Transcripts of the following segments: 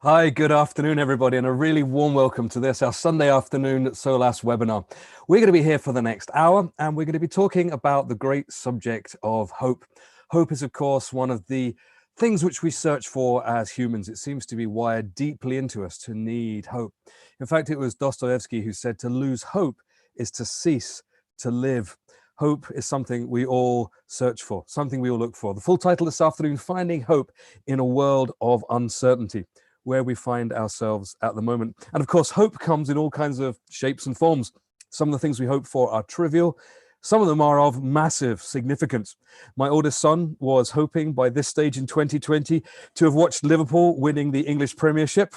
Hi, good afternoon, everybody, and a really warm welcome to this, our Sunday afternoon Solas webinar. We're going to be here for the next hour, and we're going to be talking about the great subject of hope. Hope is, of course, one of the things which we search for as humans. It seems to be wired deeply into us to need hope. In fact, it was Dostoevsky who said to lose hope is to cease to live. Hope is something we all search for, something we all look for. The full title this afternoon, Finding Hope in a World of Uncertainty, where we find ourselves at the moment. And of course, hope comes in all kinds of shapes and forms. Some of the things we hope for are trivial. Some of them are of massive significance. My oldest son was hoping by this stage in 2020 to have watched Liverpool winning the English Premiership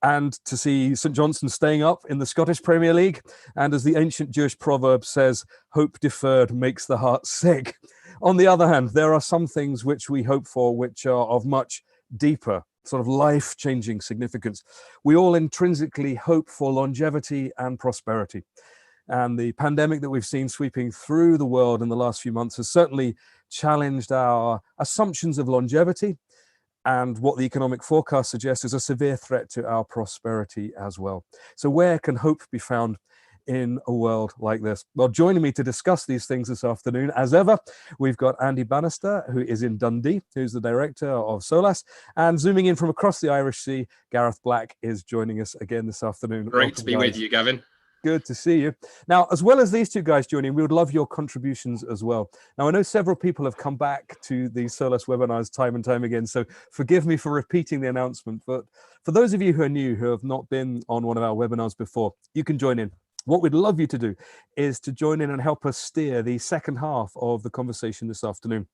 and to see St Johnstone staying up in the Scottish Premier League. And as the ancient Jewish proverb says, hope deferred makes the heart sick. On the other hand, there are some things which we hope for which are of much deeper, sort of life-changing significance. We all intrinsically hope for longevity and prosperity. And the pandemic that we've seen sweeping through the world in the last few months has certainly challenged our assumptions of longevity, and what the economic forecast suggests is a severe threat to our prosperity as well. So where can hope be found in a world like this? Well, joining me to discuss these things this afternoon, as ever, we've got Andy Bannister, who is in Dundee, who's the director of Solas, and zooming in from across the Irish Sea, Gareth Black is joining us again this afternoon. Great to be with you, Gavin. Good to see you. Now, as well as these two guys joining, we would love your contributions as well. Now, I know several people have come back to the Solas webinars time and time again, so forgive me for repeating the announcement, but for those of you who are new, who have not been on one of our webinars before, you can join in. What we'd love you to do is to join in and help us steer the second half of the conversation this afternoon.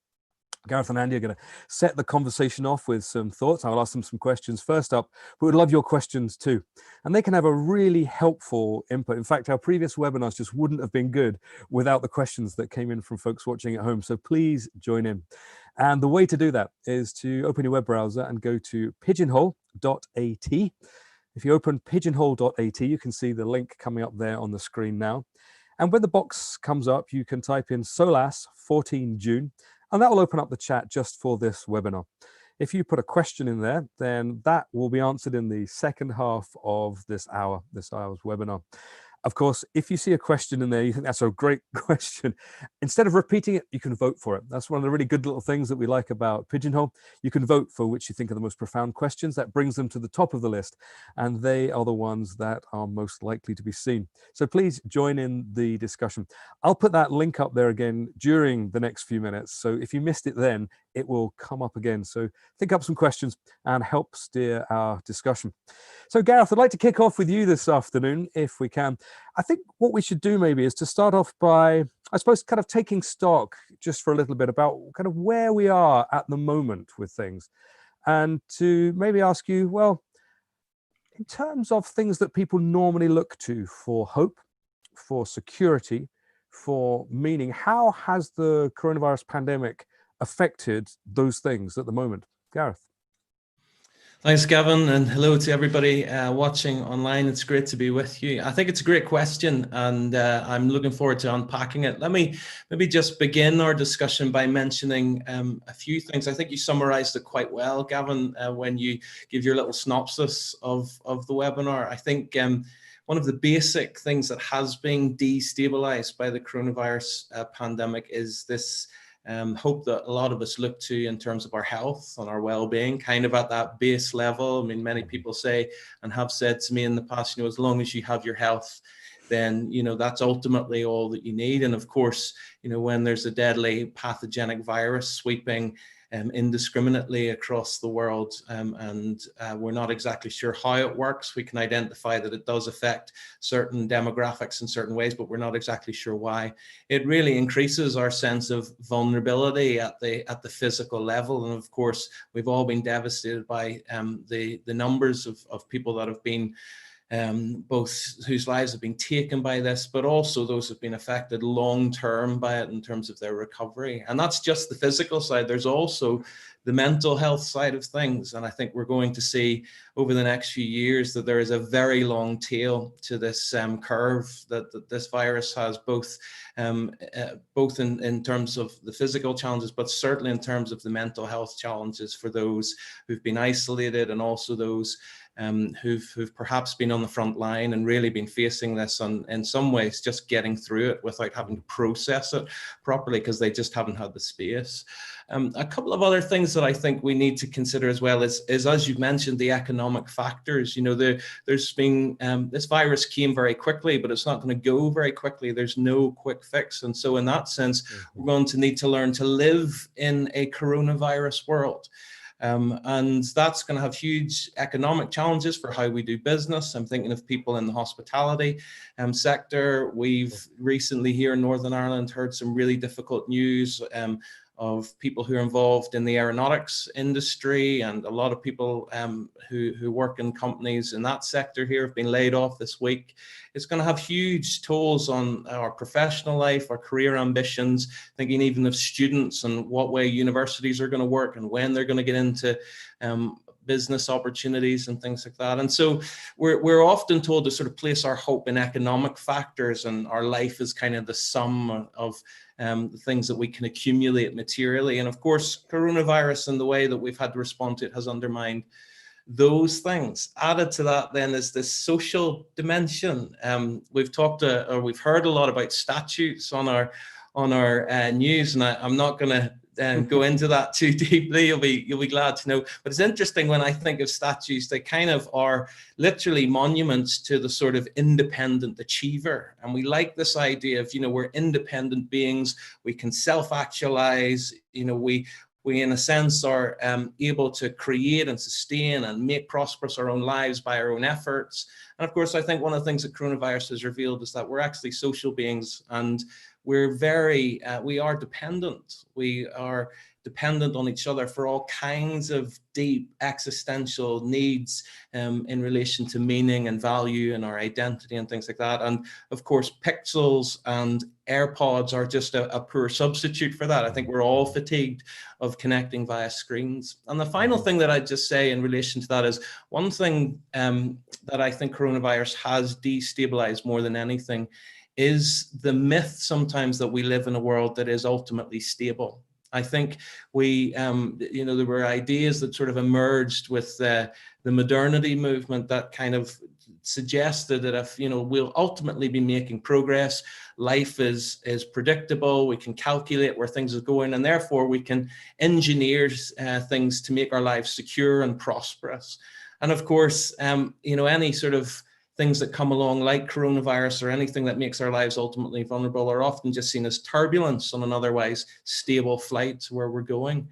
Gareth and Andy are going to set the conversation off with some thoughts. I'll ask them some questions first up, but we'd love your questions too. And they can have a really helpful input. In fact, our previous webinars just wouldn't have been good without the questions that came in from folks watching at home. So please join in. And the way to do that is to open your web browser and go to pigeonhole.at. If you open pigeonhole.at, you can see the link coming up there on the screen now. And when the box comes up, you can type in Solas 14 June, and that will open up the chat just for this webinar. If you put a question in there, then that will be answered in the second half of this hour's webinar. Of course, if you see a question in there, you think that's a great question, instead of repeating it, you can vote for it. That's one of the really good little things that we like about Pigeonhole. You can vote for which you think are the most profound questions. That brings them to the top of the list, and they are the ones that are most likely to be seen. So please join in the discussion. I'll put that link up there again during the next few minutes. So if you missed it then, it will come up again. So think up some questions and help steer our discussion. So Gareth, I'd like to kick off with you this afternoon, if we can. I think what we should do maybe is to start off by, I suppose, kind of taking stock just for a little bit about kind of where we are at the moment with things, and to maybe ask you, well, in terms of things that people normally look to for hope, for security, for meaning, how has the coronavirus pandemic affected those things at the moment? Gareth. Thanks, Gavin, and hello to everybody watching online. It's great to be with you. I think it's a great question, and I'm looking forward to unpacking it. Let me maybe just begin our discussion by mentioning a few things. I think you summarized it quite well, Gavin, when you give your little synopsis of the webinar. I think one of the basic things that has been destabilized by the coronavirus pandemic is this hope that a lot of us look to in terms of our health and our well-being, kind of at that base level. I mean, many people say and have said to me in the past, as long as you have your health, then, that's ultimately all that you need. And of course, when there's a deadly pathogenic virus sweeping indiscriminately across the world, and we're not exactly sure how it works. We can identify that it does affect certain demographics in certain ways, but we're not exactly sure why. It really increases our sense of vulnerability at the physical level. And of course, we've all been devastated by the numbers of people that have been both whose lives have been taken by this, but also those who have been affected long term by it in terms of their recovery. And that's just the physical side. There's also the mental health side of things. And I think we're going to see over the next few years that there is a very long tail to this curve that this virus has, both in terms of the physical challenges, but certainly in terms of the mental health challenges for those who've been isolated, and also those who've perhaps been on the front line and really been facing this, and in some ways just getting through it without having to process it properly because they just haven't had the space. A couple of other things that I think we need to consider as well is as you've mentioned, the economic factors. You know, there's been this virus came very quickly, but it's not going to go very quickly. There's no quick fix, and so in that sense, we're going to need to learn to live in a coronavirus world. And that's going to have huge economic challenges for how we do business. I'm thinking of people in the hospitality sector. We've recently here in Northern Ireland heard some really difficult news of people who are involved in the aeronautics industry, and a lot of people who work in companies in that sector here have been laid off this week. It's going to have huge tolls on our professional life, our career ambitions, thinking even of students and what way universities are going to work and when they're going to get into business opportunities and things like that. And so we're often told to sort of place our hope in economic factors, and our life is kind of the sum of the things that we can accumulate materially. And of course, coronavirus and the way that we've had to respond to it has undermined those things. Added to that then is this social dimension. We've heard a lot about statutes on our news, and I'm not going to go into that too deeply. You'll be glad to know. But it's interesting when I think of statues, they kind of are literally monuments to the sort of independent achiever. And we like this idea of, we're independent beings. We can self-actualize. We in a sense are able to create and sustain and make prosperous our own lives by our own efforts. And of course, I think one of the things that coronavirus has revealed is that we're actually social beings, and we are dependent. We are dependent on each other for all kinds of deep existential needs in relation to meaning and value and our identity and things like that. And of course, pixels and AirPods are just a poor substitute for that. I think we're all fatigued of connecting via screens. And the final thing that I'd just say in relation to that is one thing that I think coronavirus has destabilized more than anything is the myth sometimes that we live in a world that is ultimately stable. I think there were ideas that sort of emerged with the modernity movement that kind of suggested that if, we'll ultimately be making progress, life is predictable, we can calculate where things are going, and therefore we can engineer things to make our lives secure and prosperous. And of course, any sort of things that come along like coronavirus or anything that makes our lives ultimately vulnerable are often just seen as turbulence on an otherwise stable flight to where we're going.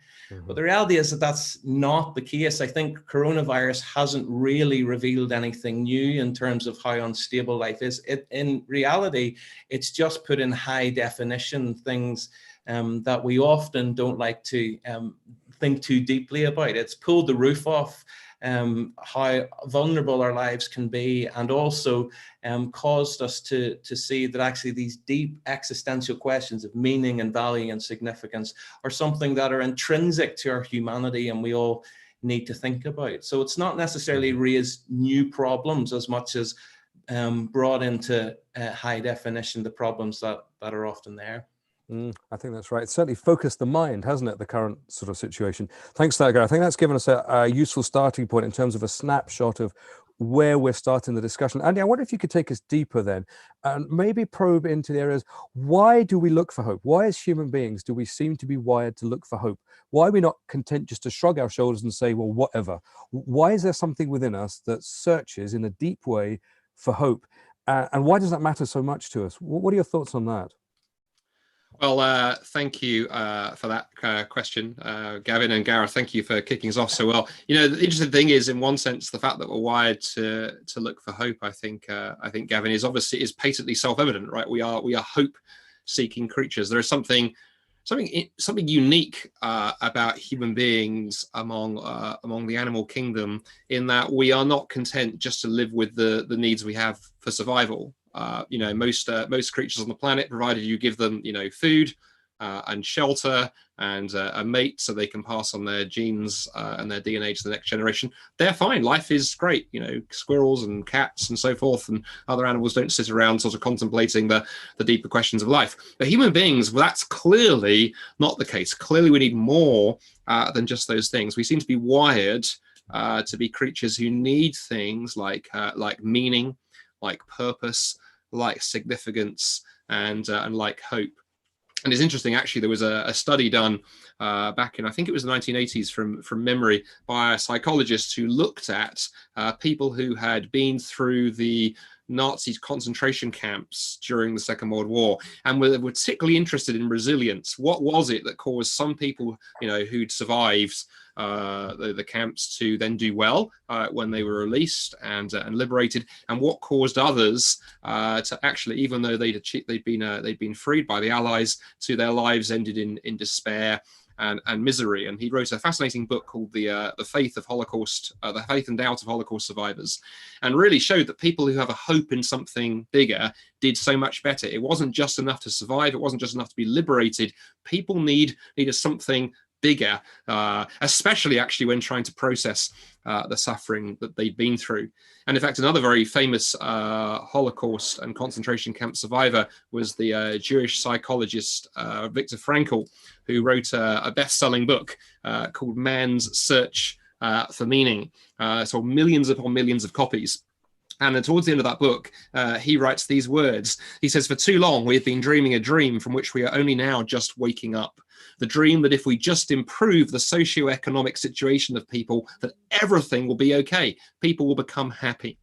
But the reality is that that's not the case. I think coronavirus hasn't really revealed anything new in terms of how unstable life is. In reality, it's just put in high definition things that we often don't like to think too deeply about. It's pulled the roof off how vulnerable our lives can be, and also caused us to see that actually these deep existential questions of meaning and value and significance are something that are intrinsic to our humanity, and we all need to think about. So it's not necessarily raised new problems as much as brought into high definition the problems that are often there. I think that's right. It's certainly focused the mind, hasn't it, the current sort of situation. Thanks for that, Gareth. I think that's given us a useful starting point in terms of a snapshot of where we're starting the discussion. Andy, I wonder if you could take us deeper then and maybe probe into the areas. Why do we look for hope? Why, as human beings, do we seem to be wired to look for hope? Why are we not content just to shrug our shoulders and say, well, whatever? Why is there something within us that searches in a deep way for hope? And why does that matter so much to us? What are your thoughts on that? Well, thank you for that question, Gavin, and Gareth. Thank you for kicking us off so well. The interesting thing is, in one sense, the fact that we're wired to look for hope. I think Gavin is patently self-evident, right? We are hope-seeking creatures. There is something unique about human beings among the animal kingdom, in that we are not content just to live with the needs we have for survival. Most creatures on the planet, provided you give them, food, and shelter and a mate so they can pass on their genes and their DNA to the next generation, they're fine. Life is great. You know, squirrels and cats and so forth and other animals don't sit around sort of contemplating the deeper questions of life. But human beings, well, that's clearly not the case. Clearly, we need more than just those things. We seem to be wired to be creatures who need things like meaning, like purpose, like significance, and like hope. And it's interesting, actually, there was a study done back in, I think it was the 1980s from memory, by a psychologist who looked at people who had been through the Nazi concentration camps during the Second World War and were particularly interested in resilience. What was it that caused some people, you know, who'd survived the camps to then do well when they were released and liberated, and what caused others to actually, even though they'd been freed by the Allies, to their lives ended in despair and misery. And he wrote a fascinating book called The Faith of Holocaust, The Faith and Doubt of Holocaust Survivors, and really showed that people who have a hope in something bigger did so much better. It wasn't just enough to survive. It wasn't just enough to be liberated. People needed something bigger, especially actually when trying to process the suffering that they'd been through. And in fact, another very famous Holocaust and concentration camp survivor was the Jewish psychologist Viktor Frankl, who wrote a best-selling book called Man's Search for Meaning. Sold millions upon millions of copies. And then towards the end of that book, he writes these words. He says, "For too long, we have been dreaming a dream from which we are only now just waking up. The dream that if we just improve the socioeconomic situation of people, that everything will be okay. People will become happy.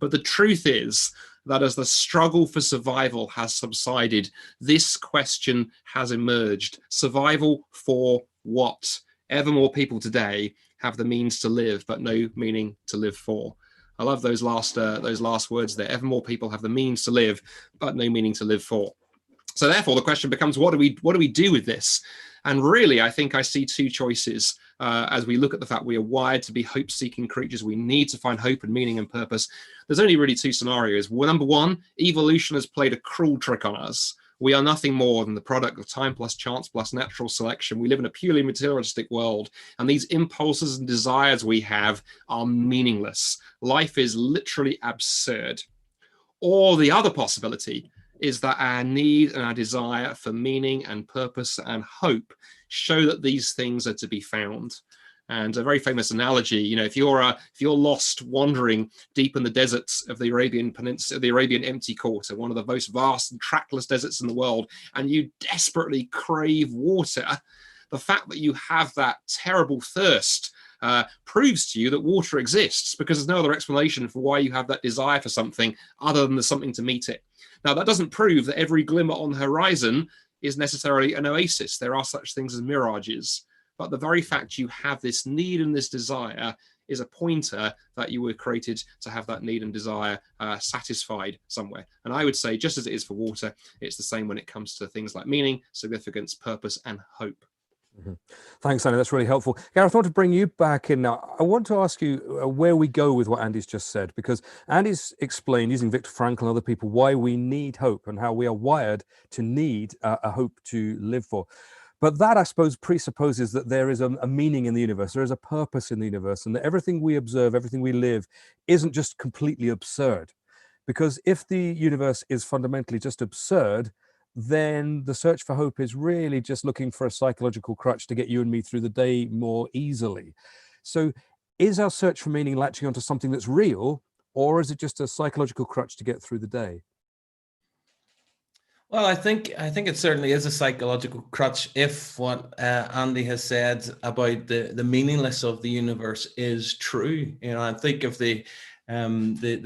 But the truth is that as the struggle for survival has subsided, this question has emerged. Survival for what? Ever more people today have the means to live, but no meaning to live for." I love those last words there. Ever more people have the means to live, but no meaning to live for. So therefore, the question becomes, what do we do with this? And really, I think I see two choices as we look at the fact we are wired to be hope-seeking creatures. We need to find hope and meaning and purpose. There's only really two scenarios. Well, number one, evolution has played a cruel trick on us. We are nothing more than the product of time plus chance plus natural selection. We live in a purely materialistic world, and these impulses and desires we have are meaningless. Life is literally absurd. Or the other possibility is that our need and our desire for meaning and purpose and hope show that these things are to be found. And a very famous analogy, you know, if you're lost wandering deep in the deserts of the Arabian Peninsula, the Arabian Empty Quarter, one of the most vast and trackless deserts in the world, and you desperately crave water, the fact that you have that terrible thirst proves to you that water exists, because there's no other explanation for why you have that desire for something other than there's something to meet it. Now, that doesn't prove that every glimmer on the horizon is necessarily an oasis. There are such things as mirages. But the very fact you have this need and this desire is a pointer that you were created to have that need and desire satisfied somewhere. And I would say, just as it is for water, it's the same when it comes to things like meaning, significance, purpose, and hope. Mm-hmm. Thanks, Andy. That's really helpful. Gareth, I want to bring you back in now. I want to ask you where we go with what Andy's just said, because Andy's explained, using Viktor Frankl and other people, why we need hope and how we are wired to need a hope to live for. But that, I suppose, presupposes that there is a meaning in the universe, there is a purpose in the universe, and that everything we observe, everything we live, isn't just completely absurd. Because if the universe is fundamentally just absurd, then the search for hope is really just looking for a psychological crutch to get you and me through the day more easily. So is our search for meaning latching onto something that's real, or is it just a psychological crutch to get through the day? Well, I think it certainly is a psychological crutch if what Andy has said about the meaningless of the universe is true. You know, I think of the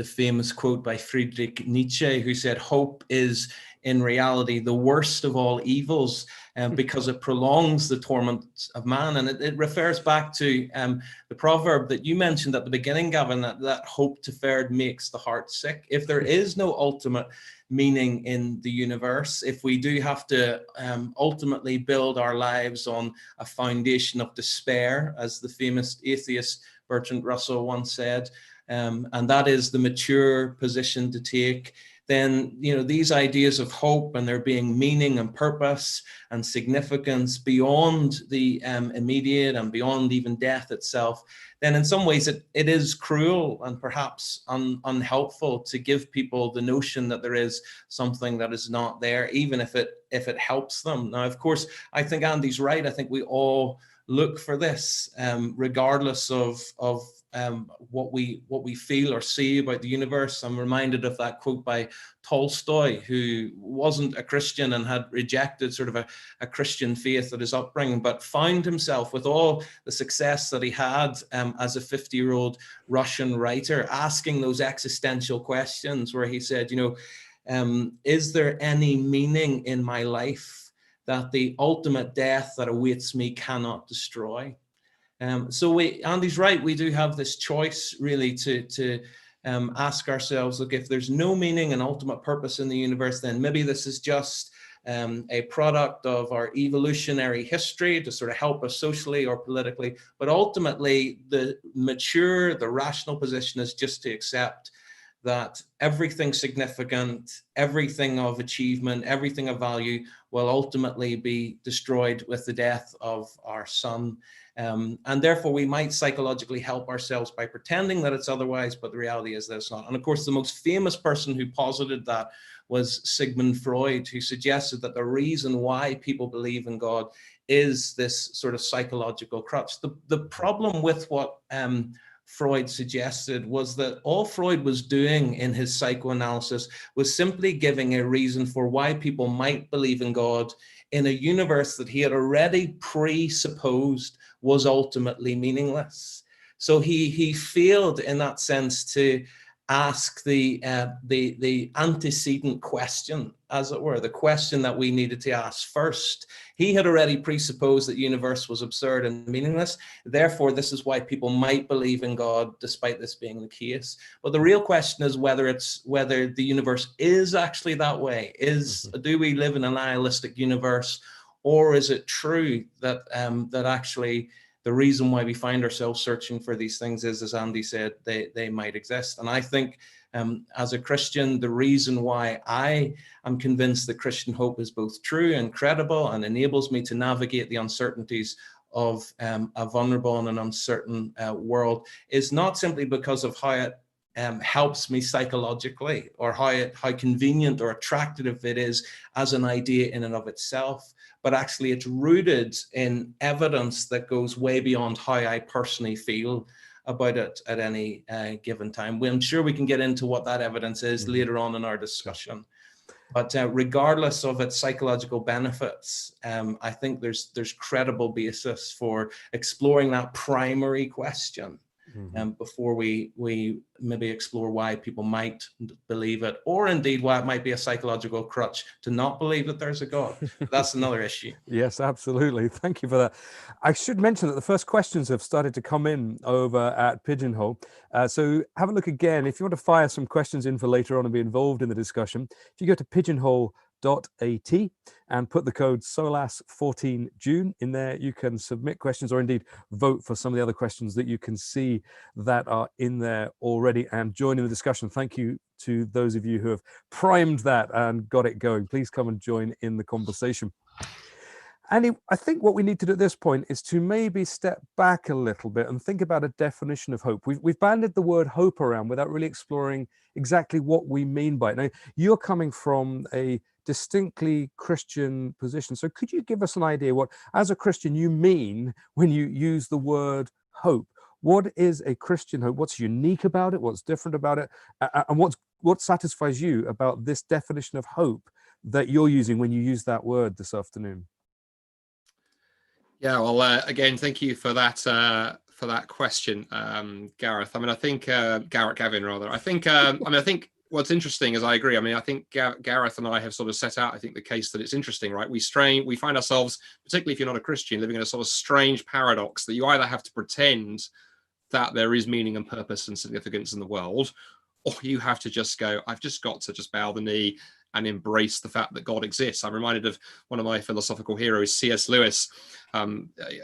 famous quote by Friedrich Nietzsche, who said, "Hope is in reality the worst of all evils, because it prolongs the torment of man." And it refers back to the proverb that you mentioned at the beginning, Gavin, that hope deferred makes the heart sick. If there is no ultimate meaning in the universe, if we do have to ultimately build our lives on a foundation of despair, as the famous atheist Bertrand Russell once said, and that is the mature position to take, then, you know, these ideas of hope and there being meaning and purpose and significance beyond the immediate and beyond even death itself, then in some ways it is cruel and perhaps unhelpful to give people the notion that there is something that is not there, even if it helps them. Now, of course, I think Andy's right. I think we all look for this, regardless of what we feel or see about the universe. I'm reminded of that quote by Tolstoy, who wasn't a Christian and had rejected sort of a Christian faith at his upbringing, but found himself, with all the success that he had as a 50-year-old Russian writer, asking those existential questions where he said, you know, is there any meaning in my life that the ultimate death that awaits me cannot destroy? So Andy's right, we do have this choice really to ask ourselves, look, if there's no meaning and ultimate purpose in the universe, then maybe this is just a product of our evolutionary history to sort of help us socially or politically. But ultimately, the rational position is just to accept that everything significant, everything of achievement, everything of value will ultimately be destroyed with the death of our sun. And therefore, we might psychologically help ourselves by pretending that it's otherwise, but the reality is that it's not. And of course, the most famous person who posited that was Sigmund Freud, who suggested that the reason why people believe in God is this sort of psychological crutch. The problem with what Freud suggested was that all Freud was doing in his psychoanalysis was simply giving a reason for why people might believe in God in a universe that he had already presupposed was ultimately meaningless. So he failed in that sense to ask the antecedent question, as it were, the question that we needed to ask first. He had already presupposed that the universe was absurd and meaningless. Therefore, this is why people might believe in God, despite this being the case. But the real question is whether the universe is actually that way. Do we live in a nihilistic universe, or is it true that that actually the reason why we find ourselves searching for these things is, as Andy said, they might exist? And I think as a Christian, the reason why I am convinced that Christian hope is both true and credible and enables me to navigate the uncertainties of a vulnerable and an uncertain world is not simply because of how it helps me psychologically, or how convenient or attractive it is as an idea in and of itself, but actually it's rooted in evidence that goes way beyond how I personally feel about it at any given time. I'm sure we can get into what that evidence is later on in our discussion. But regardless of its psychological benefits, I think there's credible basis for exploring that primary question before we maybe explore why people might believe it, or indeed why it might be a psychological crutch to not believe that there's a God. That's another issue. Yes, absolutely. Thank you for that. I should mention that the first questions have started to come in over at Pigeonhole. So have a look again. If you want to fire some questions in for later on and be involved in the discussion, if you go to pigeonhole.at and put the code SOLAS14June in there, you can submit questions or indeed vote for some of the other questions that you can see that are in there already and join in the discussion. Thank you to those of you who have primed that and got it going. Please come and join in the conversation. Andy, I think what we need to do at this point is to maybe step back a little bit and think about a definition of hope. We've bandied the word hope around without really exploring exactly what we mean by it. Now, you're coming from a distinctly Christian position. So could you give us an idea what, as a Christian, you mean when you use the word hope? What is a Christian hope? What's unique about it? What's different about it? And what satisfies you about this definition of hope that you're using when you use that word this afternoon? Yeah, well, again, thank you for that question, Gareth. I mean, I think Gavin, rather. I think I think what's interesting is I agree. I mean, I think Gareth and I have sort of set out, I think, the case that it's interesting, right? We find ourselves, particularly if you're not a Christian, living in a sort of strange paradox that you either have to pretend that there is meaning and purpose and significance in the world, or you have to just go, I've just got to just bow the knee and embrace the fact that God exists. I'm reminded of one of my philosophical heroes, C.S. Lewis.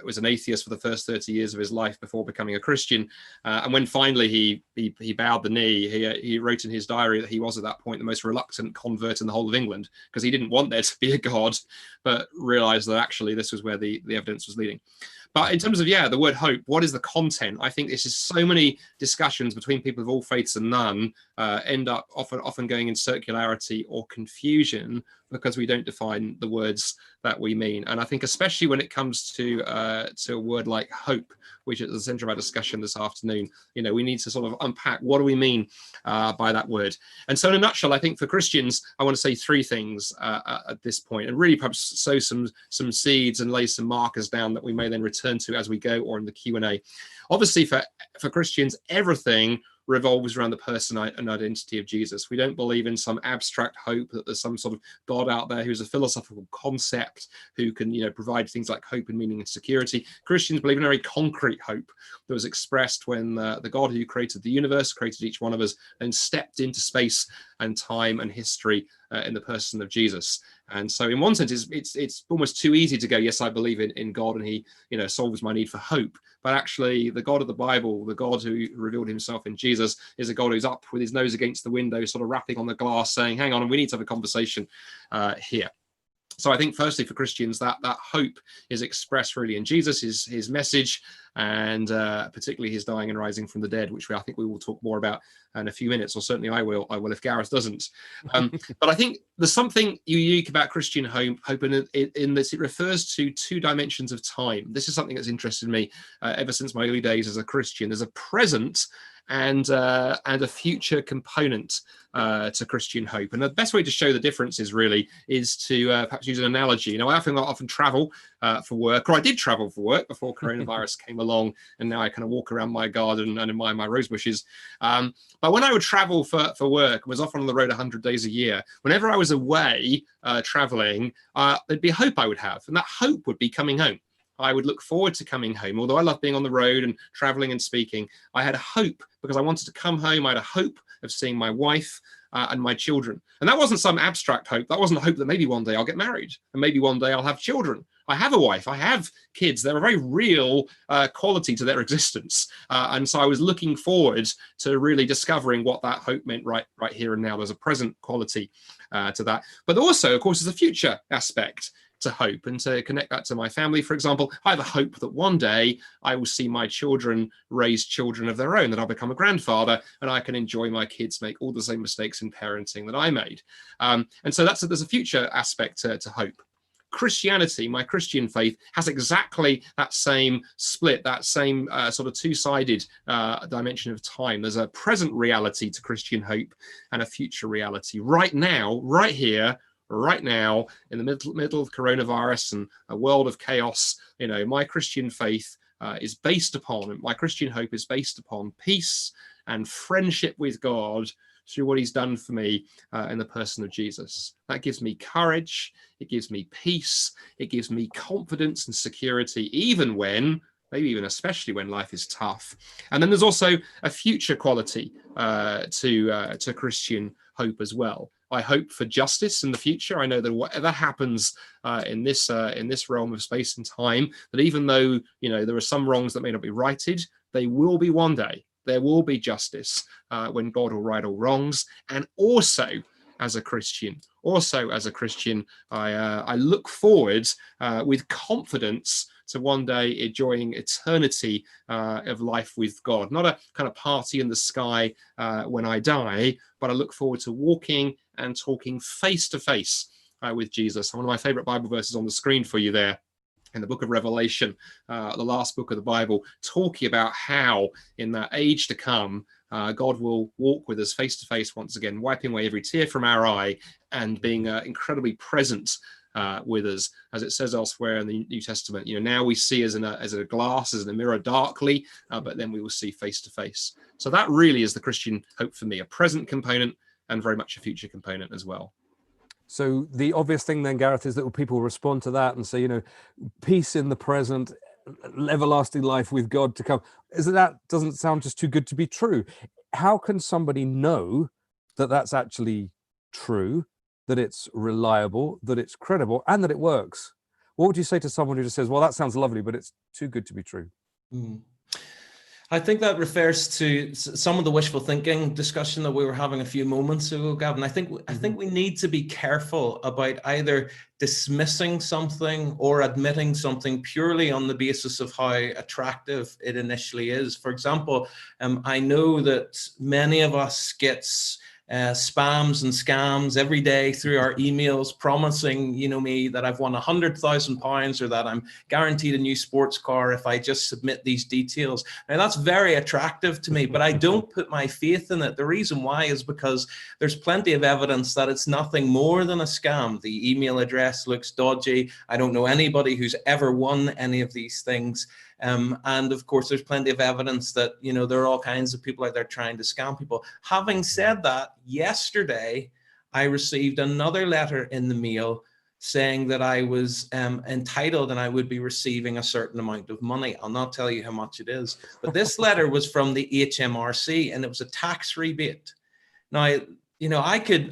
Was an atheist for the first 30 years of his life before becoming a Christian. And when finally he bowed the knee, he wrote in his diary that he was at that point the most reluctant convert in the whole of England, because he didn't want there to be a God, but realized that actually this was where the evidence was leading. But in terms of, the word hope, what is the content? I think this is so many discussions between people of all faiths and none end up often going in circularity or confusion because we don't define the words that we mean. And I think especially when it comes to a word like hope, which is the center of our discussion this afternoon, we need to sort of unpack what do we mean by that word. And so in a nutshell, I think for Christians, I want to say three things at this point, and really perhaps sow some seeds and lay some markers down that we may then return to as we go or in the Q&A. Obviously for Christians, everything revolves around the person and identity of Jesus. We don't believe in some abstract hope that there's some sort of God out there who's a philosophical concept who can, provide things like hope and meaning and security. Christians believe in a very concrete hope that was expressed when the God who created the universe, created each one of us, and stepped into space and time and history in the person of Jesus. And so in one sense, it's almost too easy to go, yes, I believe in God and he, solves my need for hope. But actually, the God of the Bible, the God who revealed himself in Jesus, is a God who's up with his nose against the window, sort of rapping on the glass, saying, hang on, we need to have a conversation here. So I think firstly for Christians, that hope is expressed really in Jesus, his message, and particularly his dying and rising from the dead, which I think we will talk more about in a few minutes, or certainly I will if Gareth doesn't. But I think there's something unique about Christian hope in that it refers to two dimensions of time. This is something that's interested me ever since my early days as a Christian. There's a present and a future component to Christian hope. And the best way to show the differences really is to perhaps use an analogy. I often travel for work, or I did travel for work before coronavirus came along, and now I kind of walk around my garden and admire my rose bushes. But when I would travel for work, I was often on the road 100 days a year. Whenever I was away traveling, there'd be a hope I would have, and that hope would be coming home. I would look forward to coming home. Although I love being on the road and traveling and speaking, I had a hope because I wanted to come home. I had a hope of seeing my wife and my children. And that wasn't some abstract hope. That wasn't a hope that maybe one day I'll get married and maybe one day I'll have children. I have a wife. I have kids. They're a very real quality to their existence. And so I was looking forward to really discovering what that hope meant right here and now. There's a present quality to that. But also, of course, there's a future aspect to hope, and to connect that to my family, for example. I have a hope that one day I will see my children raise children of their own, that I'll become a grandfather and I can enjoy my kids make all the same mistakes in parenting that I made. And so there's a future aspect to hope. Christianity, my Christian faith, has exactly that same split, that same sort of two-sided dimension of time. There's a present reality to Christian hope and a future reality. Right now, right here, right now, in the middle of coronavirus and a world of chaos, my Christian faith is based upon, my Christian hope is based upon peace and friendship with God through what he's done for me in the person of Jesus. That gives me courage, it gives me peace, it gives me confidence and security, even when, maybe even especially when life is tough. And then there's also a future quality to Christian hope as well. I hope for justice in the future. I know that whatever happens in this realm of space and time, that even though there are some wrongs that may not be righted, they will be one day. There will be justice when God will right all wrongs. And also, as a Christian, I look forward with confidence to one day enjoying eternity of life with God. Not a kind of party in the sky when I die, but I look forward to walking and talking face to face with Jesus. One of my favorite Bible verses on the screen for you there, in the book of Revelation, the last book of the Bible, talking about how in that age to come, God will walk with us face to face once again, wiping away every tear from our eye and being incredibly present with us, as it says elsewhere in the New Testament. Now we see as in a glass, as in a mirror, darkly, but then we will see face to face. So that really is the Christian hope for me, a present component and very much a future component as well. So the obvious thing then, Gareth, is that people respond to that and say, peace in the present, everlasting life with God to come. That doesn't sound just too good to be true. How can somebody know that that's actually true? that it's reliable, that it's credible, and that it works. What would you say to someone who just says, well, that sounds lovely, but it's too good to be true? I think that refers to some of the wishful thinking discussion that we were having a few moments ago, Gavin. I think we need to be careful about either dismissing something or admitting something purely on the basis of how attractive it initially is. For example, I know that many of us get spams and scams every day through our emails promising, me, that I've won £100,000 or that I'm guaranteed a new sports car if I just submit these details. Now that's very attractive to me, but I don't put my faith in it. The reason why is because there's plenty of evidence that it's nothing more than a scam. The email address looks dodgy. I don't know anybody who's ever won any of these things. And of course, there's plenty of evidence that, there are all kinds of people out there trying to scam people. Having said that, yesterday, I received another letter in the mail saying that I was entitled and I would be receiving a certain amount of money. I'll not tell you how much it is, but this letter was from the HMRC and it was a tax rebate. Now, I could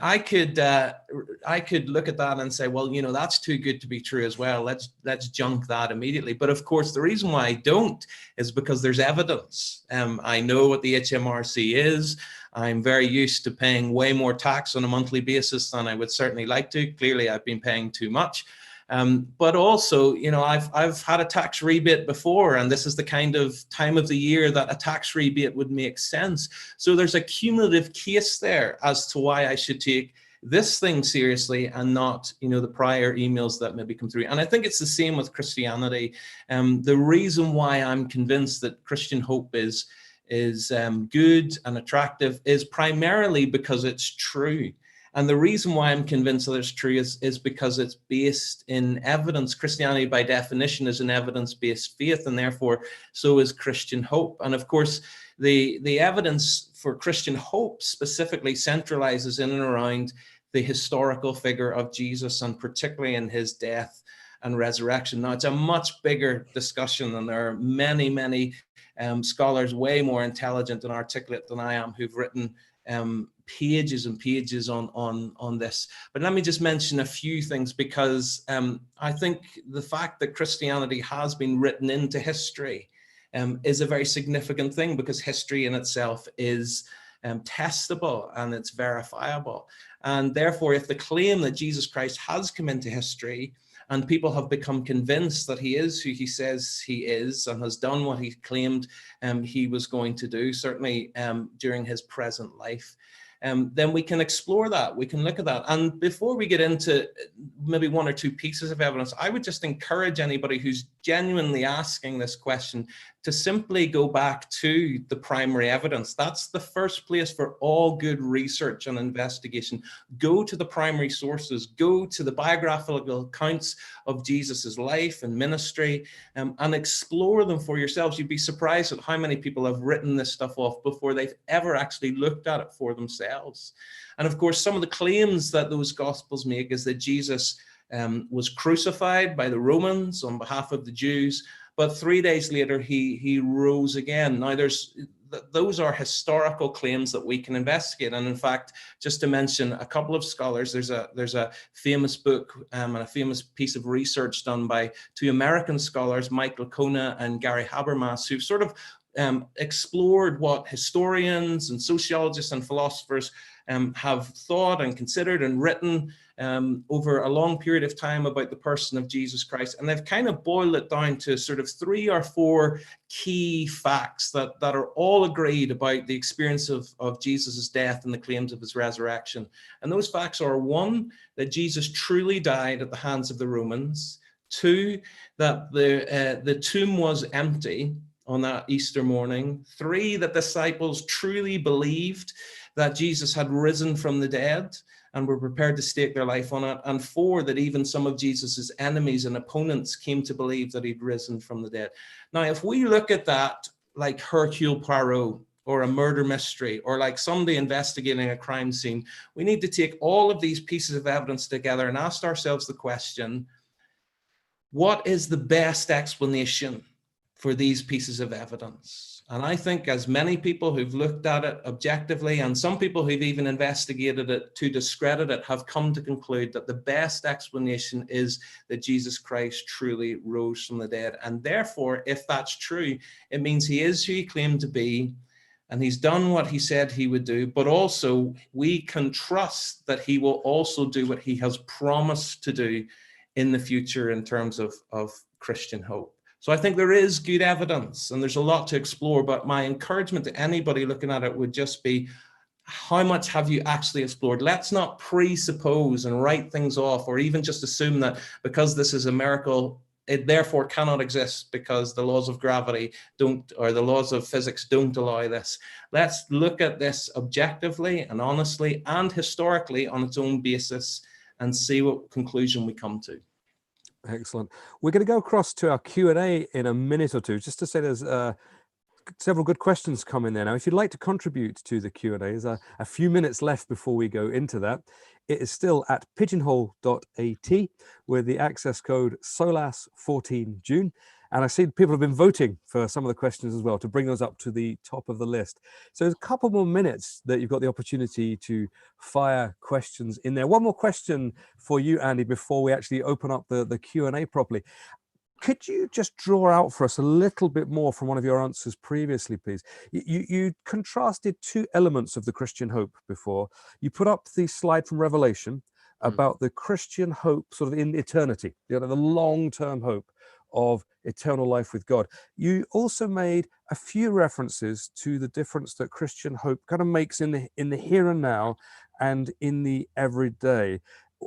look at that and say, well, that's too good to be true as well. Let's junk that immediately. But of course, the reason why I don't is because there's evidence. I know what the HMRC is. I'm very used to paying way more tax on a monthly basis than I would certainly like to. Clearly, I've been paying too much. But also, I've had a tax rebate before, and this is the kind of time of the year that a tax rebate would make sense. So there's a cumulative case there as to why I should take this thing seriously and not, the prior emails that maybe come through. And I think it's the same with Christianity. The reason why I'm convinced that Christian hope is good and attractive is primarily because it's true. And the reason why I'm convinced that it's true is because it's based in evidence. Christianity, by definition, is an evidence-based faith, and therefore so is Christian hope. And of course, the evidence for Christian hope specifically centralizes in and around the historical figure of Jesus, and particularly in his death and resurrection. Now, it's a much bigger discussion, and there are many, many scholars way more intelligent and articulate than I am who've written pages and pages on this. But let me just mention a few things, because I think the fact that Christianity has been written into history is a very significant thing, because history in itself is testable and it's verifiable. And therefore, if the claim that Jesus Christ has come into history and people have become convinced that he is who he says he is and has done what he claimed he was going to do, certainly during his present life, then we can explore that. We can look at that. And before we get into maybe one or two pieces of evidence, I would just encourage anybody who's genuinely asking this question to simply go back to the primary evidence. That's the first place for all good research and investigation. Go to the primary sources, go to the biographical accounts of Jesus's life and ministry, and explore them for yourselves. You'd be surprised at how many people have written this stuff off before they've ever actually looked at it for themselves. And of course, some of the claims that those gospels make is that Jesus was crucified by the Romans on behalf of the Jews, but 3 days later he rose again. Now those are historical claims that we can investigate. And in fact, just to mention a couple of scholars, there's a famous book and a famous piece of research done by two American scholars, Mike Licona and Gary Habermas, who've sort of explored what historians and sociologists and philosophers have thought and considered and written over a long period of time about the person of Jesus Christ. And they've kind of boiled it down to sort of 3 or 4 key facts that are all agreed about the experience of Jesus's death and the claims of his resurrection. And those facts are: 1, that Jesus truly died at the hands of the Romans; 2, that the tomb was empty on that Easter morning; 3, that disciples truly believed that Jesus had risen from the dead and were prepared to stake their life on it; and 4, that even some of Jesus's enemies and opponents came to believe that he'd risen from the dead. Now, if we look at that like Hercule Poirot or a murder mystery, or like somebody investigating a crime scene, we need to take all of these pieces of evidence together and ask ourselves the question: what is the best explanation for these pieces of evidence? And I think as many people who've looked at it objectively, and some people who've even investigated it to discredit it, have come to conclude that the best explanation is that Jesus Christ truly rose from the dead. And therefore, if that's true, it means he is who he claimed to be, and he's done what he said he would do, but also we can trust that he will also do what he has promised to do in the future in terms of Christian hope. So I think there is good evidence and there's a lot to explore, but my encouragement to anybody looking at it would just be, how much have you actually explored? Let's not presuppose and write things off, or even just assume that because this is a miracle, it therefore cannot exist because the laws of gravity don't, or the laws of physics don't allow this. Let's look at this objectively and honestly and historically on its own basis and see what conclusion we come to. Excellent. We're going to go across to our Q&A in a minute or two, just to say there's several good questions coming there. Now, if you'd like to contribute to the Q&A, there's a few minutes left before we go into that. It is still at pigeonhole.at with the access code SOLAS14June. And I see people have been voting for some of the questions as well to bring those up to the top of the list. So there's a couple more minutes that you've got the opportunity to fire questions in there. One more question for you, Andy, before we actually open up the Q&A properly. Could you just draw out for us a little bit more from one of your answers previously, please? You contrasted two elements of the Christian hope before. You put up the slide from Revelation about the Christian hope sort of in eternity, the long-term hope of eternal life with God. You also made a few references to the difference that Christian hope kind of makes in the here and now and in the everyday.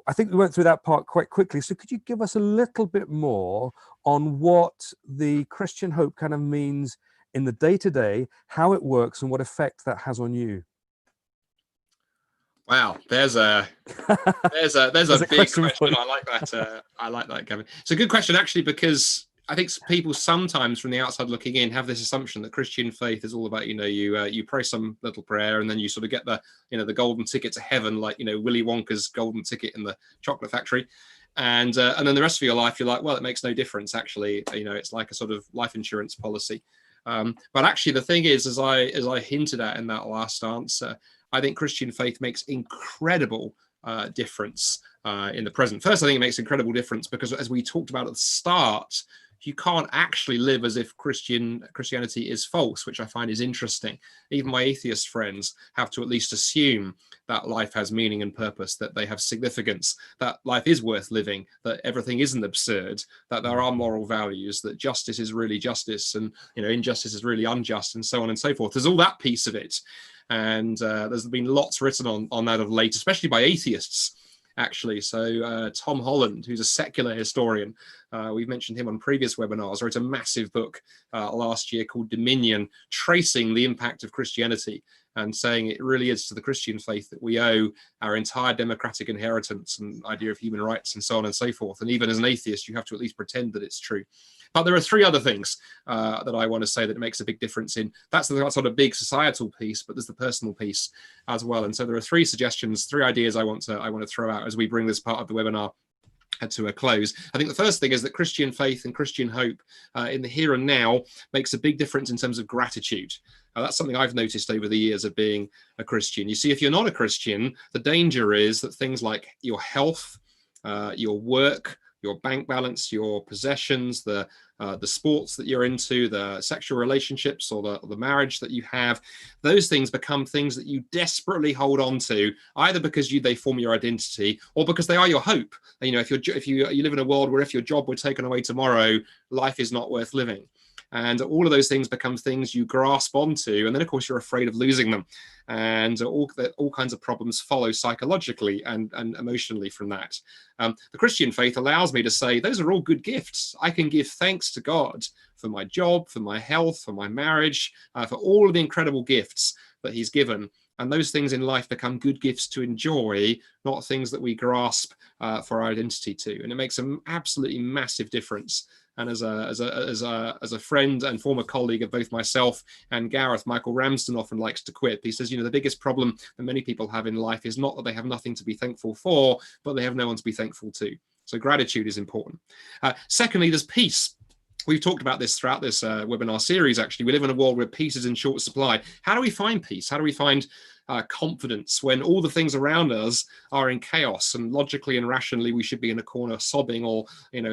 I think we went through that part quite quickly. So could you give us a little bit more on what the Christian hope kind of means in the day-to-day, how it works and what effect that has on you? Wow, there's a big question. I like that, Gavin. It's a good question, actually, because I think people sometimes from the outside looking in have this assumption that Christian faith is all about, you pray some little prayer and then you sort of get the golden ticket to heaven, like, Willy Wonka's golden ticket in the chocolate factory. And then the rest of your life, you're like, well, it makes no difference, actually. It's like a sort of life insurance policy. But actually, the thing is, as I hinted at in that last answer, I think Christian faith makes incredible difference in the present. First, I think it makes incredible difference because, as we talked about at the start, you can't actually live as if Christianity is false, which I find is interesting. Even my atheist friends have to at least assume that life has meaning and purpose, that they have significance, that life is worth living, that everything isn't absurd, that there are moral values, that justice is really justice, and injustice is really unjust, and so on and so forth. There's all that piece of it. And there's been lots written on that of late, especially by atheists, actually. So Tom Holland, who's a secular historian, we've mentioned him on previous webinars, wrote a massive book last year called Dominion, tracing the impact of Christianity and saying it really is to the Christian faith that we owe our entire democratic inheritance and idea of human rights and so on and so forth. And even as an atheist, you have to at least pretend that it's true. But there are three other things that I want to say that it makes a big difference in. That's the sort of big societal piece, but there's the personal piece as well. And so there are three suggestions, three ideas I want to throw out as we bring this part of the webinar to a close. I think the first thing is that Christian faith and Christian hope in the here and now makes a big difference in terms of gratitude. That's something I've noticed over the years of being a Christian. You see, if you're not a Christian, the danger is that things like your health, your work, your bank balance, your possessions, the sports that you're into, the sexual relationships or the marriage that you have, those things become things that you desperately hold on to, either because they form your identity or because they are your hope. If you live in a world where if your job were taken away tomorrow, life is not worth living. And all of those things become things you grasp onto. And then, of course, you're afraid of losing them. And all kinds of problems follow psychologically and emotionally from that. The Christian faith allows me to say, those are all good gifts. I can give thanks to God for my job, for my health, for my marriage, for all of the incredible gifts that he's given. And those things in life become good gifts to enjoy, not things that we grasp for our identity to. And it makes an absolutely massive difference. And as a friend and former colleague of both myself and Gareth, Michael Ramsden often likes to quip. He says, the biggest problem that many people have in life is not that they have nothing to be thankful for, but they have no one to be thankful to. So gratitude is important. Secondly, there's peace. we've talked about this throughout this webinar series. Actually, we live in a world where peace is in short supply. How do we find peace? How do we find confidence when all the things around us are in chaos, and logically and rationally we should be in a corner sobbing, or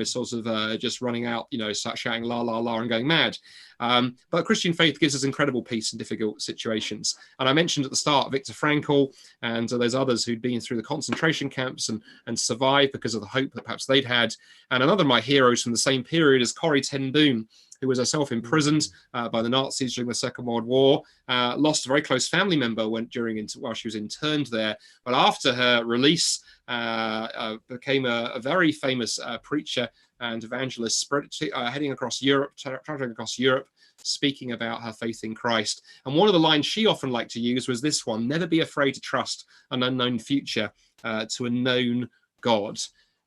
sort of just running out, start shouting la la la and going mad? But Christian faith gives us incredible peace in difficult situations. And I mentioned at the start Viktor Frankl and there's others who'd been through the concentration camps and survived because of the hope that perhaps they'd had. And another of my heroes from the same period is Corrie ten Boom, who was herself imprisoned by the Nazis during the Second World War, lost a very close family member while she was interned there. But after her release, became a very famous preacher and evangelist, heading across Europe, traveling across Europe, speaking about her faith in Christ. And one of the lines she often liked to use was this one: never be afraid to trust an unknown future to a known God.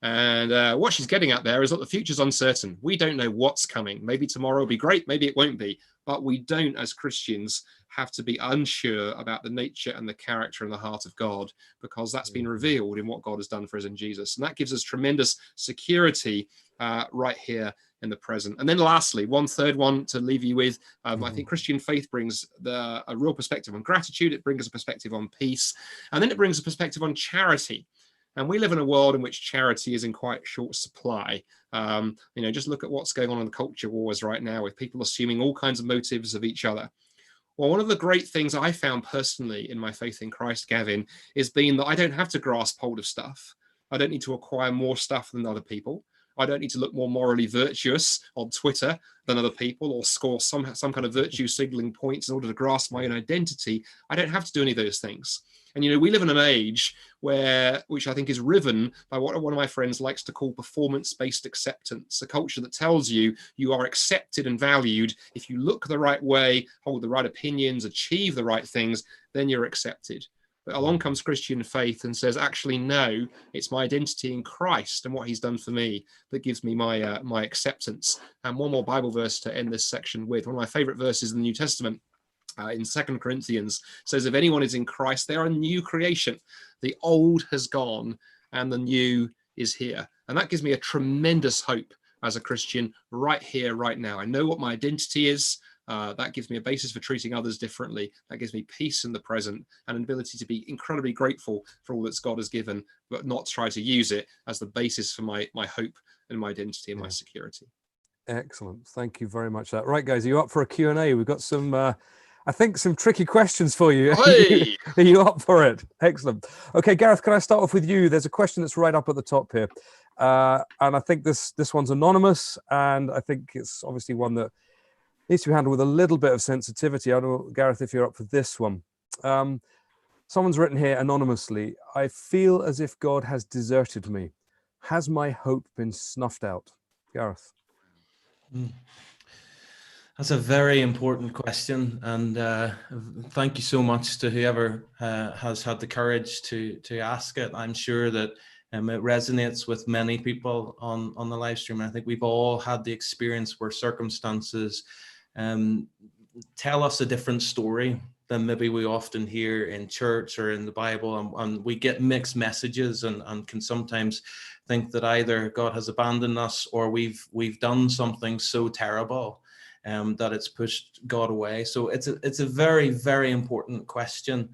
And what she's getting at there is that the future's uncertain. We don't know what's coming. Maybe tomorrow will be great, maybe it won't be. But we don't, as Christians, have to be unsure about the nature and the character and the heart of God, because that's been revealed in what God has done for us in Jesus. And that gives us tremendous security right here in the present. And then lastly, one third one to leave you with, I think Christian faith brings a real perspective on gratitude. It brings a perspective on peace. And then it brings a perspective on charity. And we live in a world in which charity is in quite short supply. Just look at what's going on in the culture wars right now, with people assuming all kinds of motives of each other. Well, one of the great things I found personally in my faith in Christ, Gavin, is being that I don't have to grasp hold of stuff. I don't need to acquire more stuff than other people. I don't need to look more morally virtuous on Twitter than other people, or score some kind of virtue signaling points in order to grasp my own identity. I don't have to do any of those things. And, we live in an age which I think is riven by what one of my friends likes to call performance-based acceptance, a culture that tells you are accepted and valued if you look the right way, hold the right opinions, achieve the right things, then you're accepted. But along comes Christian faith and says, actually, no, it's my identity in Christ and what he's done for me that gives me my acceptance. And one more Bible verse to end this section with. One of my favorite verses in the New Testament, in 2 Corinthians, says, if anyone is in Christ, they are a new creation. The old has gone and the new is here. And that gives me a tremendous hope as a Christian right here, right now. I know what my identity is. That gives me a basis for treating others differently. That gives me peace in the present and an ability to be incredibly grateful for all that God has given, but not try to use it as the basis for my hope and my identity and my security. Excellent. Thank you very much. Right, guys, are you up for a Q&A? We've got some, I think, some tricky questions for you. Hey! Are you up for it? Excellent. Okay, Gareth, can I start off with you? There's a question that's right up at the top here. And I think this one's anonymous, and I think it's obviously one that needs to be handled with a little bit of sensitivity. I don't know, Gareth, if you're up for this one. Someone's written here anonymously: I feel as if God has deserted me. Has my hope been snuffed out? Gareth. That's a very important question, and thank you so much to whoever has had the courage to ask it. I'm sure that it resonates with many people on the live stream. I think we've all had the experience where circumstances tell us a different story than maybe we often hear in church or in the Bible, and we get mixed messages and can sometimes think that either God has abandoned us or we've done something so terrible that it's pushed God away. So it's a very, very important question.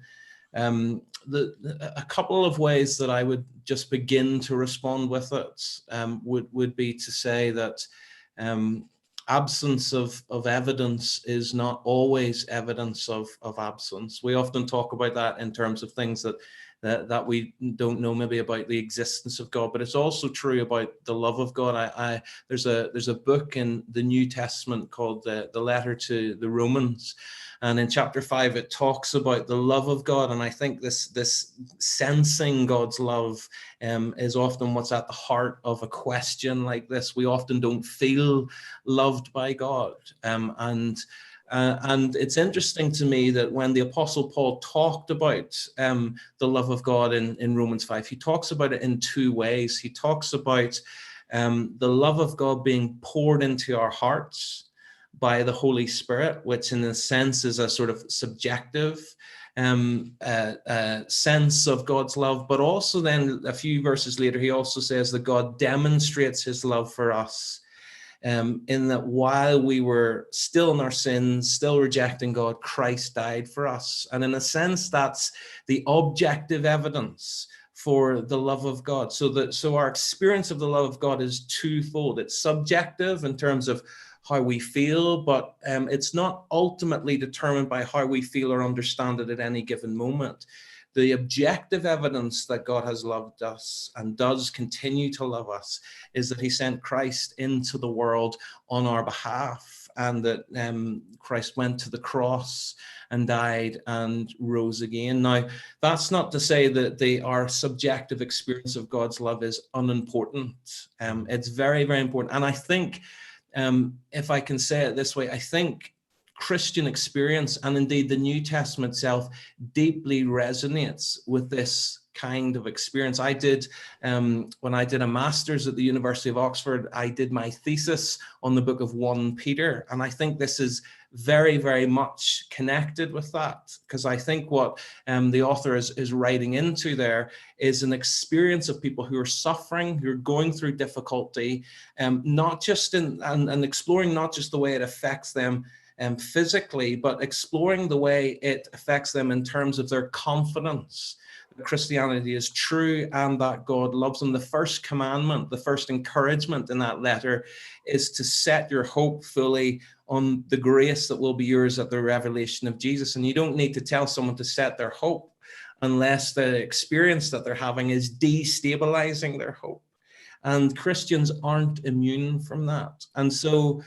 A couple of ways that I would just begin to respond with it would be to say that absence of evidence is not always evidence of absence. We often talk about that in terms of things that we don't know maybe about the existence of God, but it's also true about the love of God. There's a book in the New Testament called the Letter to the Romans, and in chapter 5 it talks about the love of God, and I think this sensing God's love is often what's at the heart of a question like this. We often don't feel loved by God, and it's interesting to me that when the Apostle Paul talked about the love of God in Romans 5, he talks about it in two ways. He talks about the love of God being poured into our hearts by the Holy Spirit, which in a sense is a sort of subjective sense of God's love. But also then a few verses later, he also says that God demonstrates his love for us in that while we were still in our sins, still rejecting God, Christ died for us. And in a sense, that's the objective evidence for the love of God. So our experience of the love of God is twofold. It's subjective in terms of how we feel, but it's not ultimately determined by how we feel or understand it at any given moment. The objective evidence that God has loved us and does continue to love us is that he sent Christ into the world on our behalf, and that Christ went to the cross and died and rose again. Now, that's not to say that our subjective experience of God's love is unimportant. It's very, very important. And I think, if I can say it this way, I think Christian experience, and indeed the New Testament itself, deeply resonates with this kind of experience. I did, when I did a master's at the University of Oxford, I did my thesis on the book of 1 Peter. And I think this is very, very much connected with that, because I think what the author is writing into there is an experience of people who are suffering, who are going through difficulty, not just and exploring not just the way it affects them physically, but exploring the way it affects them in terms of their confidence that Christianity is true and that God loves them. The first commandment, the first encouragement in that letter is to set your hope fully on the grace that will be yours at the revelation of Jesus. And you don't need to tell someone to set their hope unless the experience that they're having is destabilizing their hope. And Christians aren't immune from that. And so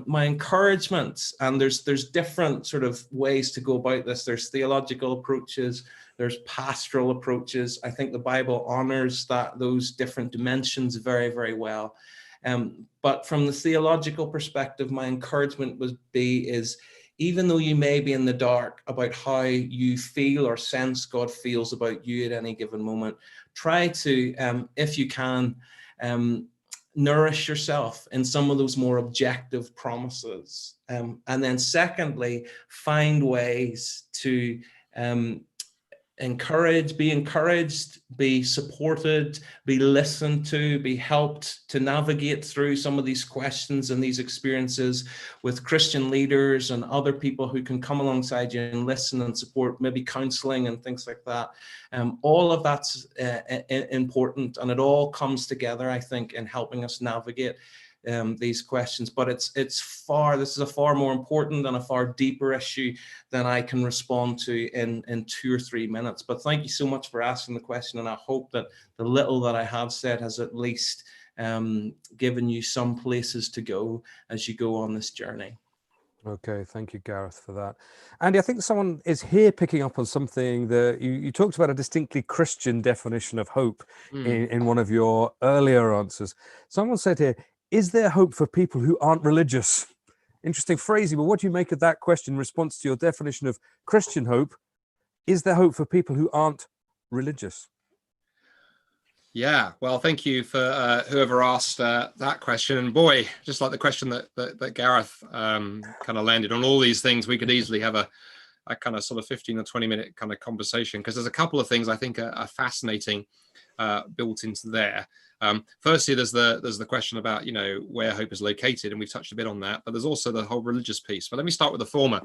my encouragement, and there's different sort of ways to go about this. There's theological approaches, there's pastoral approaches. I think the Bible honors those different dimensions very, very well. But from the theological perspective, my encouragement is even though you may be in the dark about how you feel or sense God feels about you at any given moment, try to, if you can, nourish yourself in some of those more objective promises. And then secondly, find ways to be encouraged, be supported, be listened to, be helped to navigate through some of these questions and these experiences with Christian leaders and other people who can come alongside you and listen and support, maybe counseling and things like that. All of that's important, and it all comes together, I think, in helping us navigate these questions. But this is a far more important and a far deeper issue than I can respond to in 2 or 3 minutes. But thank you so much for asking the question, and I hope that the little that I have said has at least given you some places to go as you go on this journey. Okay, thank you, Gareth, for that. Andy, I think someone is here picking up on something that you talked about, a distinctly Christian definition of hope in one of your earlier answers. Someone said here, is there hope for people who aren't religious? Interesting phrasing, but what do you make of that question in response to your definition of Christian hope? Is there hope for people who aren't religious? Yeah, well, thank you for whoever asked that question. And boy, just like the question that Gareth kind of landed on, all these things, we could easily have a kind of sort of 15 or 20-minute kind of conversation, because there's a couple of things I think are fascinating built into there. Firstly, there's the question about, where hope is located, and we've touched a bit on that, but there's also the whole religious piece. But let me start with the former.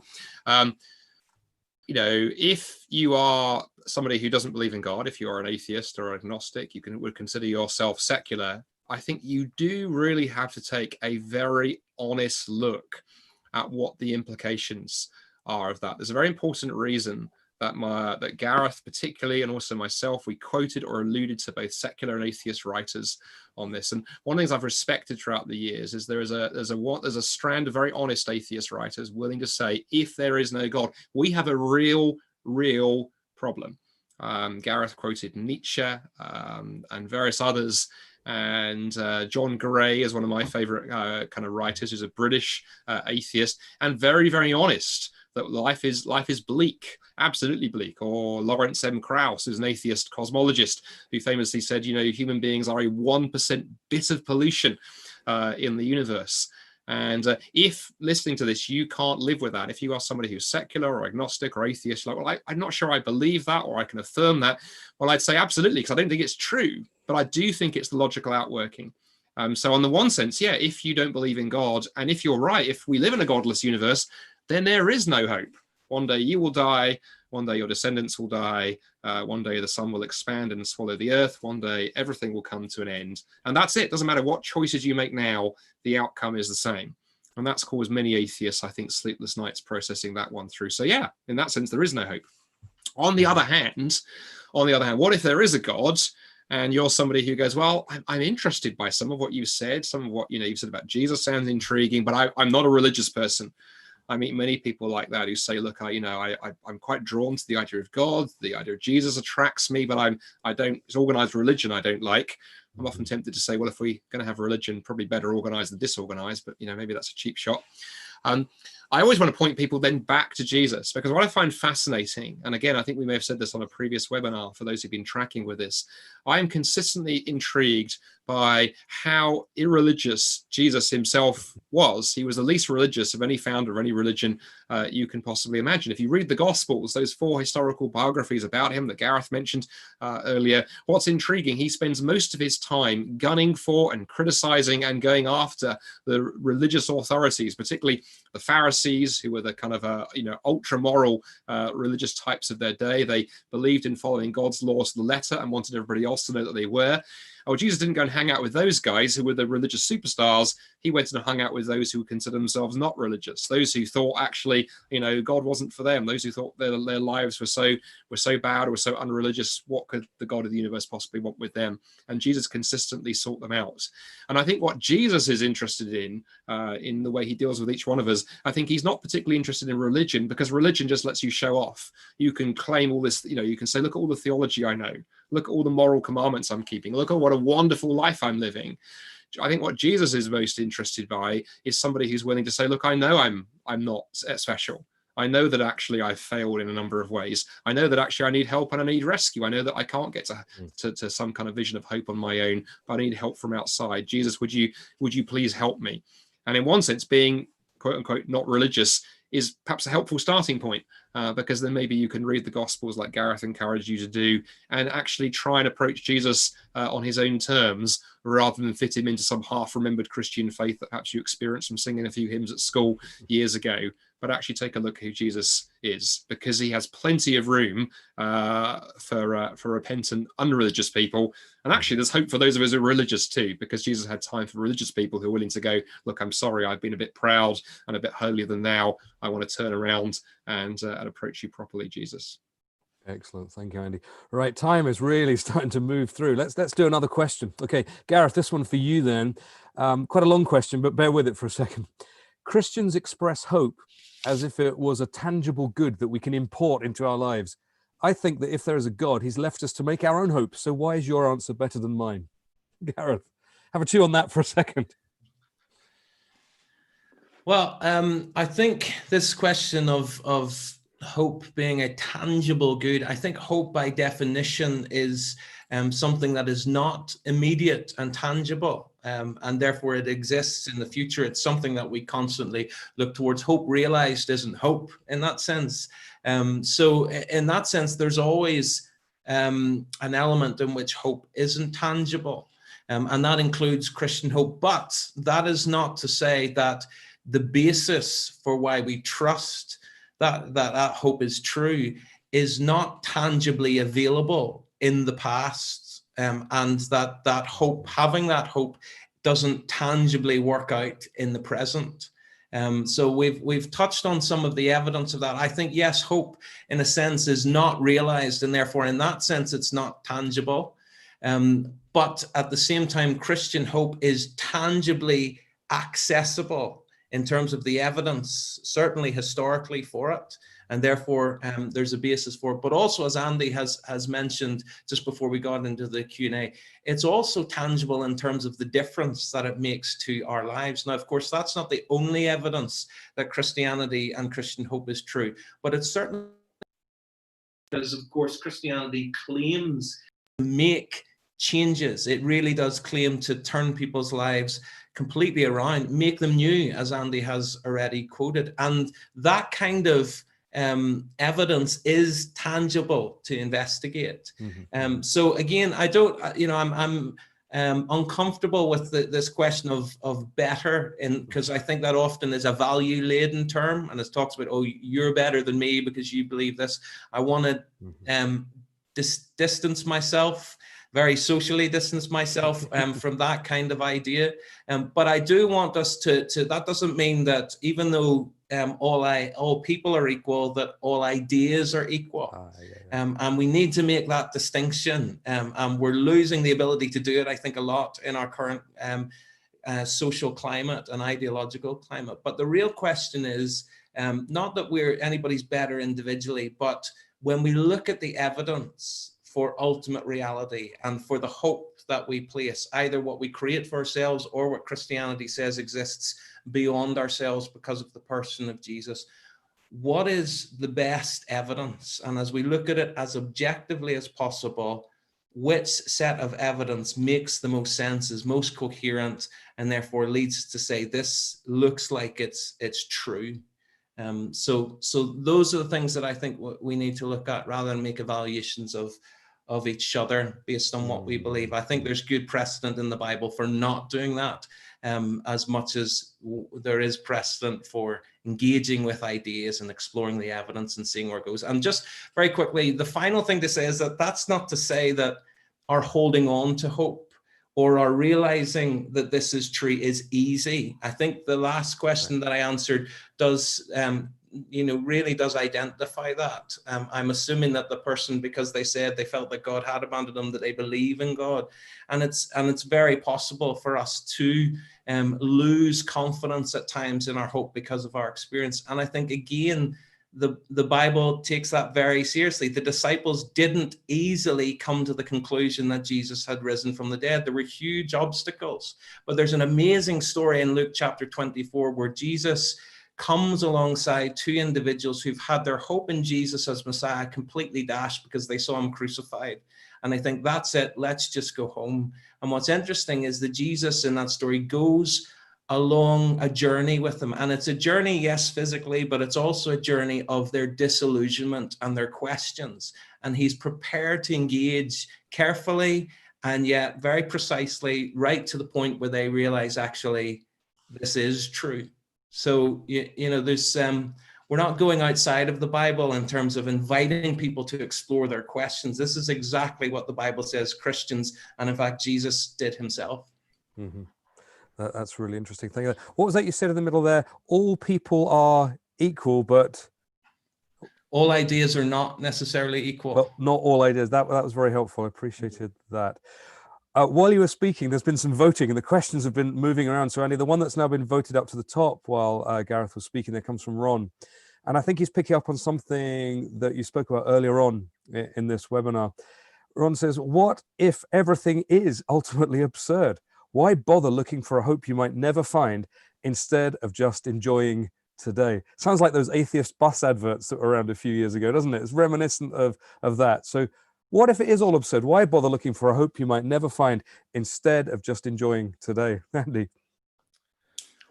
If you are somebody who doesn't believe in God, if you are an atheist or agnostic, would consider yourself secular, I think you do really have to take a very honest look at what the implications are of that. There's a very important reason that Gareth particularly, and also myself, we quoted or alluded to both secular and atheist writers on this. And one of the things I've respected throughout the years is there's a strand of very honest atheist writers willing to say, if there is no God, we have a real problem. Gareth quoted Nietzsche and various others, and John Gray is one of my favorite kind of writers, who's a British atheist, and very, very honest that life is bleak, absolutely bleak. Or Lawrence M. Krauss, who's an atheist cosmologist, who famously said, human beings are a 1% bit of pollution in the universe. And if listening to this, you can't live with that, if you are somebody who's secular or agnostic or atheist, I'm not sure I believe that or I can affirm that. Well, I'd say absolutely, because I don't think it's true, but I do think it's the logical outworking. So on the one sense, yeah, if you don't believe in God, and if you're right, if we live in a godless universe, then there is no hope. One day you will die. One day your descendants will die. One day the sun will expand and swallow the earth. One day everything will come to an end. And that's it. Doesn't matter what choices you make now, the outcome is the same. And that's caused many atheists, I think, sleepless nights processing that one through. So yeah, in that sense, there is no hope. On the other hand, what if there is a God? And you're somebody who goes, well, I'm interested by some of what you said. Some of what you've said about Jesus sounds intriguing, but I'm not a religious person. I meet many people like that who say, look, I'm quite drawn to the idea of God. The idea of Jesus attracts me, but it's organized religion I don't like. I'm often tempted to say, well, if we're going to have a religion, probably better organized than disorganized, but maybe that's a cheap shot. I always want to point people then back to Jesus, because what I find fascinating, and again, I think we may have said this on a previous webinar for those who've been tracking with this, I am consistently intrigued by how irreligious Jesus himself was. He was the least religious of any founder of any religion you can possibly imagine. If you read the Gospels, those 4 historical biographies about him that Gareth mentioned earlier, what's intriguing, he spends most of his time gunning for and criticizing and going after the religious authorities, particularly the Pharisees, who were the kind of ultra moral religious types of their day. They believed in following God's laws to the letter and wanted everybody else to know that they were. Oh, Jesus didn't go and hang out with those guys who were the religious superstars. He went and hung out with those who consider themselves not religious, those who thought actually, God wasn't for them, those who thought their lives were so bad or were so unreligious. What could the God of the universe possibly want with them? And Jesus consistently sought them out. And I think what Jesus is interested in the way he deals with each one of us, I think he's not particularly interested in religion, because religion just lets you show off. You can claim all this, you can say, look at all the theology I know. Look at all the moral commandments I'm keeping. Look at what a wonderful life I'm living. I think what Jesus is most interested by is somebody who's willing to say, look, I know I'm not special. I know that actually I've failed in a number of ways. I know that actually I need help and I need rescue. I know that I can't get to some kind of vision of hope on my own, but I need help from outside. Jesus, would you please help me? And in one sense, being quote unquote not religious is perhaps a helpful starting point, because then maybe you can read the Gospels like Gareth encouraged you to do and actually try and approach Jesus on his own terms, rather than fit him into some half-remembered Christian faith that perhaps you experienced from singing a few hymns at school years ago. But actually take a look who Jesus is, because he has plenty of room for repentant, unreligious people. And actually, there's hope for those of us who are religious too, because Jesus had time for religious people who are willing to go, look, I'm sorry, I've been a bit proud and a bit holier than thou. I want to turn around and approach you properly, Jesus. Excellent. Thank you, Andy. All right, time is really starting to move through. Let's do another question. Okay, Gareth, this one for you then. Quite a long question, but bear with it for a second. Christians express hope as if it was a tangible good that we can import into our lives. I think that if there is a God, he's left us to make our own hope. So why is your answer better than mine? Gareth, have a chew on that for a second. Well, I think this question of hope being a tangible good, I think hope by definition is something that is not immediate and tangible, and therefore it exists in the future. It's something that we constantly look towards. Hope realized isn't hope in that sense. So in that sense, there's always an element in which hope isn't tangible, and that includes Christian hope. But that is not to say that the basis for why we trust that hope is true is not tangibly available in the past, and that hope, having that hope, doesn't tangibly work out in the present. So we've touched on some of the evidence of that. I think, yes, hope in a sense is not realized, and therefore in that sense it's not tangible. But at the same time, Christian hope is tangibly accessible in terms of the evidence, certainly historically, for it. And therefore, there's a basis for it. But also, as Andy has mentioned just before we got into the Q&A, it's also tangible in terms of the difference that it makes to our lives. Now, of course, that's not the only evidence that Christianity and Christian hope is true, but it's certainly, because, of course, Christianity claims to make changes. It really does claim to turn people's lives completely around, make them new, as Andy has already quoted. And that kind of evidence is tangible to investigate. So again, I don't, uncomfortable with this question of better, because I think that often is a value-laden term, and it talks about, oh, you're better than me because you believe this. I want to distance myself, very socially distance myself from that kind of idea. But I do want us to that doesn't mean that even though all people are equal, that all ideas are equal. And we need to make that distinction. And we're losing the ability to do it, I think, a lot in our current social climate and ideological climate. But the real question is not that anybody's better individually, but when we look at the evidence for ultimate reality and for the hope that we place, either what we create for ourselves or what Christianity says exists beyond ourselves because of the person of Jesus, what is the best evidence? And as we look at it as objectively as possible, which set of evidence makes the most sense, is most coherent, and therefore leads to say this looks like it's true. So those are the things that I think we need to look at rather than make evaluations of each other based on what we believe. I think there's good precedent in the Bible for not doing that, as much as there is precedent for engaging with ideas and exploring the evidence and seeing where it goes. And just very quickly, the final thing to say is that that's not to say that our holding on to hope or our realizing that this is true is easy. I think the last question that I answered does really does identify that. I'm assuming that the person, because they said they felt that God had abandoned them, that they believe in God, and it's very possible for us to lose confidence at times in our hope because of our experience. And I think again, the Bible takes that very seriously. The disciples didn't easily come to the conclusion that Jesus had risen from the dead. There were huge obstacles, but there's an amazing story in Luke chapter 24 where Jesus comes alongside two individuals who've had their hope in Jesus as Messiah completely dashed because they saw him crucified. And I think that's it. Let's just go home. And what's interesting is that Jesus in that story goes along a journey with them. And it's a journey, yes, physically, but it's also a journey of their disillusionment and their questions. And he's prepared to engage carefully and yet very precisely, right to the point where they realize actually this is true. So, there's we're not going outside of the Bible in terms of inviting people to explore their questions. This is exactly what the Bible says Christians, and in fact, Jesus did himself. Mm-hmm. That's really interesting thing. What was that you said in the middle there? All people are equal, but all ideas are not necessarily equal. Well, not all ideas. That was very helpful. I appreciated that. While you were speaking, there's been some voting and the questions have been moving around. So Andy, the one that's now been voted up to the top while Gareth was speaking, there comes from Ron. And I think he's picking up on something that you spoke about earlier on in this webinar. Ron says, what if everything is ultimately absurd? Why bother looking for a hope you might never find instead of just enjoying today? Sounds like those atheist bus adverts that were around a few years ago, doesn't it? It's reminiscent of that. So what if it is all absurd? Why bother looking for a hope you might never find instead of just enjoying today? Andy?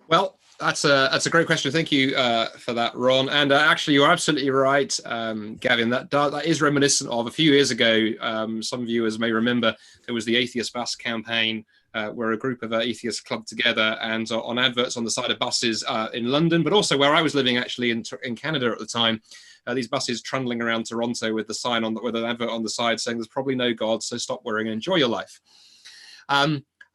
Well, that's a great question. Thank you for that, Ron. And actually, you're absolutely right, Gavin. That is reminiscent of a few years ago. Some viewers may remember there was the Atheist Bus campaign, where a group of atheists clubbed together and on adverts on the side of buses in London, but also where I was living actually in Canada at the time. These buses trundling around Toronto with the sign with an advert on the side saying there's probably no God, so stop worrying and enjoy your life.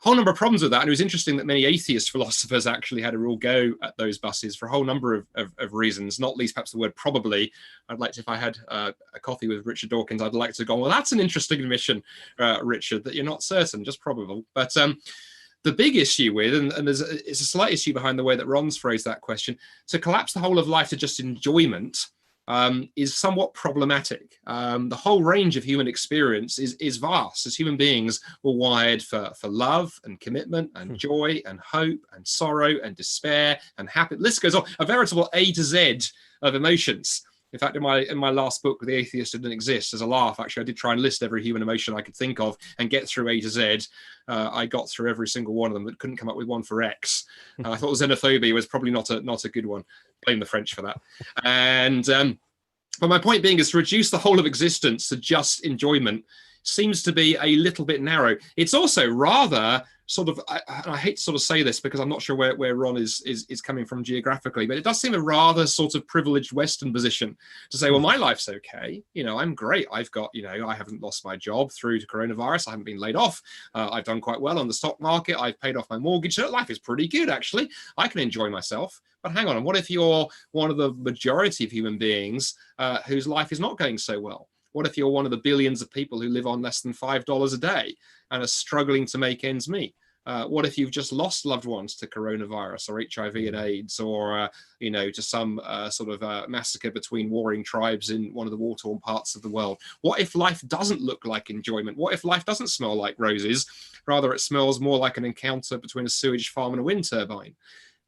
Whole number of problems with that, and it was interesting that many atheist philosophers actually had a real go at those buses for a whole number of reasons, not least perhaps the word probably. I'd like to, if I had a coffee with Richard Dawkins, I'd like to go, well, that's an interesting admission, Richard, that you're not certain, just probable. But the big issue with, and it's a slight issue behind the way that Ron's phrased that question, to collapse the whole of life to just enjoyment is somewhat problematic. The whole range of human experience is vast. As human beings, we're wired for love and commitment and joy and hope and sorrow and despair and happiness. The list goes on. A veritable A to Z of emotions. In fact, in my last book, The Atheist Didn't Exist, as a laugh, actually, I did try and list every human emotion I could think of and get through A to Z. I got through every single one of them, but couldn't come up with one for X. I thought xenophobia was probably not a good one. Blame the French for that. And but my point being is to reduce the whole of existence to just enjoyment seems to be a little bit narrow. It's also rather sort of, I hate to sort of say this because I'm not sure where Ron is coming from geographically, but it does seem a rather sort of privileged Western position to say, well, my life's okay. You know, I'm great. I've got, you know, I haven't lost my job through to coronavirus. I haven't been laid off. I've done quite well on the stock market. I've paid off my mortgage. So life is pretty good, actually. I can enjoy myself. But hang on, and what if you're one of the majority of human beings whose life is not going so well? What if you're one of the billions of people who live on less than $5 a day and are struggling to make ends meet? What if you've just lost loved ones to coronavirus or HIV and AIDS, or you know, to some sort of massacre between warring tribes in one of the war-torn parts of the world? What if life doesn't look like enjoyment? What if life doesn't smell like roses? Rather, it smells more like an encounter between a sewage farm and a wind turbine.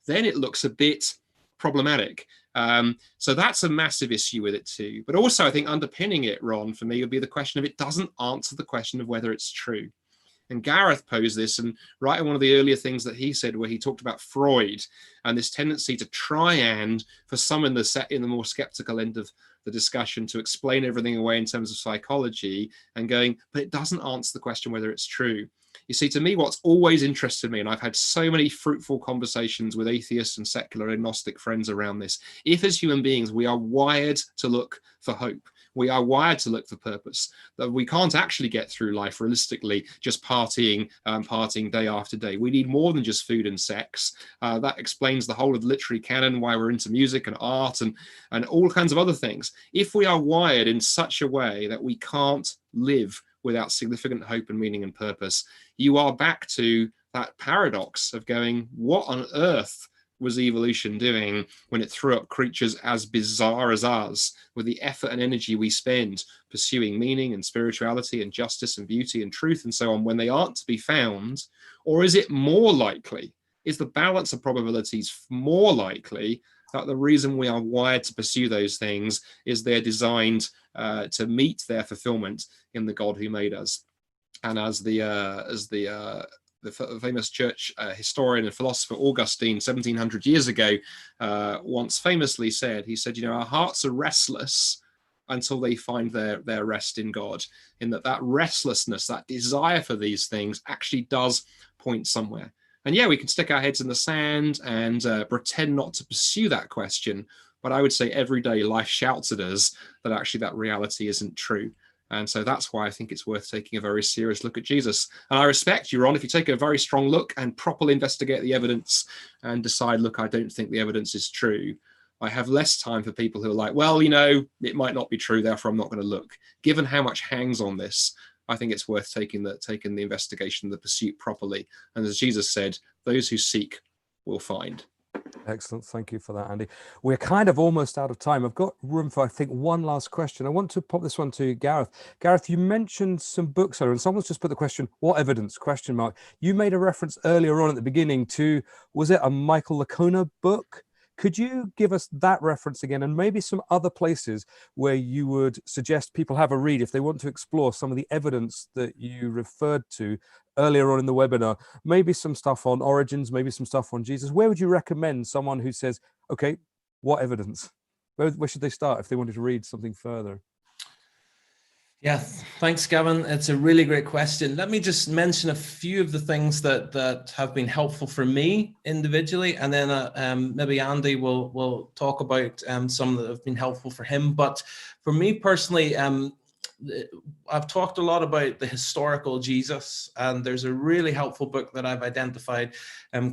Then it looks a bit problematic. So that's a massive issue with it too. But also, I think underpinning it, Ron, for me, would be the question of it doesn't answer the question of whether it's true. And Gareth posed this, and right in one of the earlier things that he said, where he talked about Freud and this tendency to try and, for some in the more skeptical end of the discussion, to explain everything away in terms of psychology, and going, but it doesn't answer the question whether it's true. You see, to me, what's always interested me, and I've had so many fruitful conversations with atheists and secular agnostic friends around this, if as human beings we are wired to look for hope, we are wired to look for purpose, that we can't actually get through life realistically just partying day after day. We need more than just food and sex. That explains the whole of the literary canon, why we're into music and art and all kinds of other things. If we are wired in such a way that we can't live without significant hope and meaning and purpose, you are back to that paradox of going, what on earth was evolution doing when it threw up creatures as bizarre as us, with the effort and energy we spend pursuing meaning and spirituality and justice and beauty and truth and so on, when they aren't to be found? Or is it more likely, is the balance of probabilities more likely that the reason we are wired to pursue those things is they're designed to meet their fulfillment in the God who made us? And as the famous church historian and philosopher Augustine, 1700 years ago, once famously said, he said, you know, our hearts are restless until they find their rest in God, in that restlessness, that desire for these things actually does point somewhere. And yeah, we can stick our heads in the sand and pretend not to pursue that question, but I would say every day life shouts at us that actually that reality isn't true. And so that's why I think it's worth taking a very serious look at Jesus. And I respect you, Ron, if you take a very strong look and properly investigate the evidence and decide, look, I don't think the evidence is true. I have less time for people who are like, well, you know, it might not be true, therefore I'm not going to look. Given how much hangs on this, I think it's worth taking the investigation, the pursuit properly. And as Jesus said, those who seek will find. Excellent. Thank you for that, Andy. We're kind of almost out of time. I've got room for, I think, one last question. I want to pop this one to Gareth. Gareth, you mentioned some books earlier, and someone's just put the question, what evidence? ? You made a reference earlier on at the beginning to, was it a Michael Licona book? Could you give us that reference again, and maybe some other places where you would suggest people have a read if they want to explore some of the evidence that you referred to earlier on in the webinar? Maybe some stuff on origins, maybe some stuff on Jesus. Where would you recommend someone who says, okay, what evidence? Where should they start if they wanted to read something further? Yeah, thanks, Gavin. It's a really great question. Let me just mention a few of the things that have been helpful for me individually, and then maybe Andy will talk about some that have been helpful for him. But for me personally, I've talked a lot about the historical Jesus, and there's a really helpful book that I've identified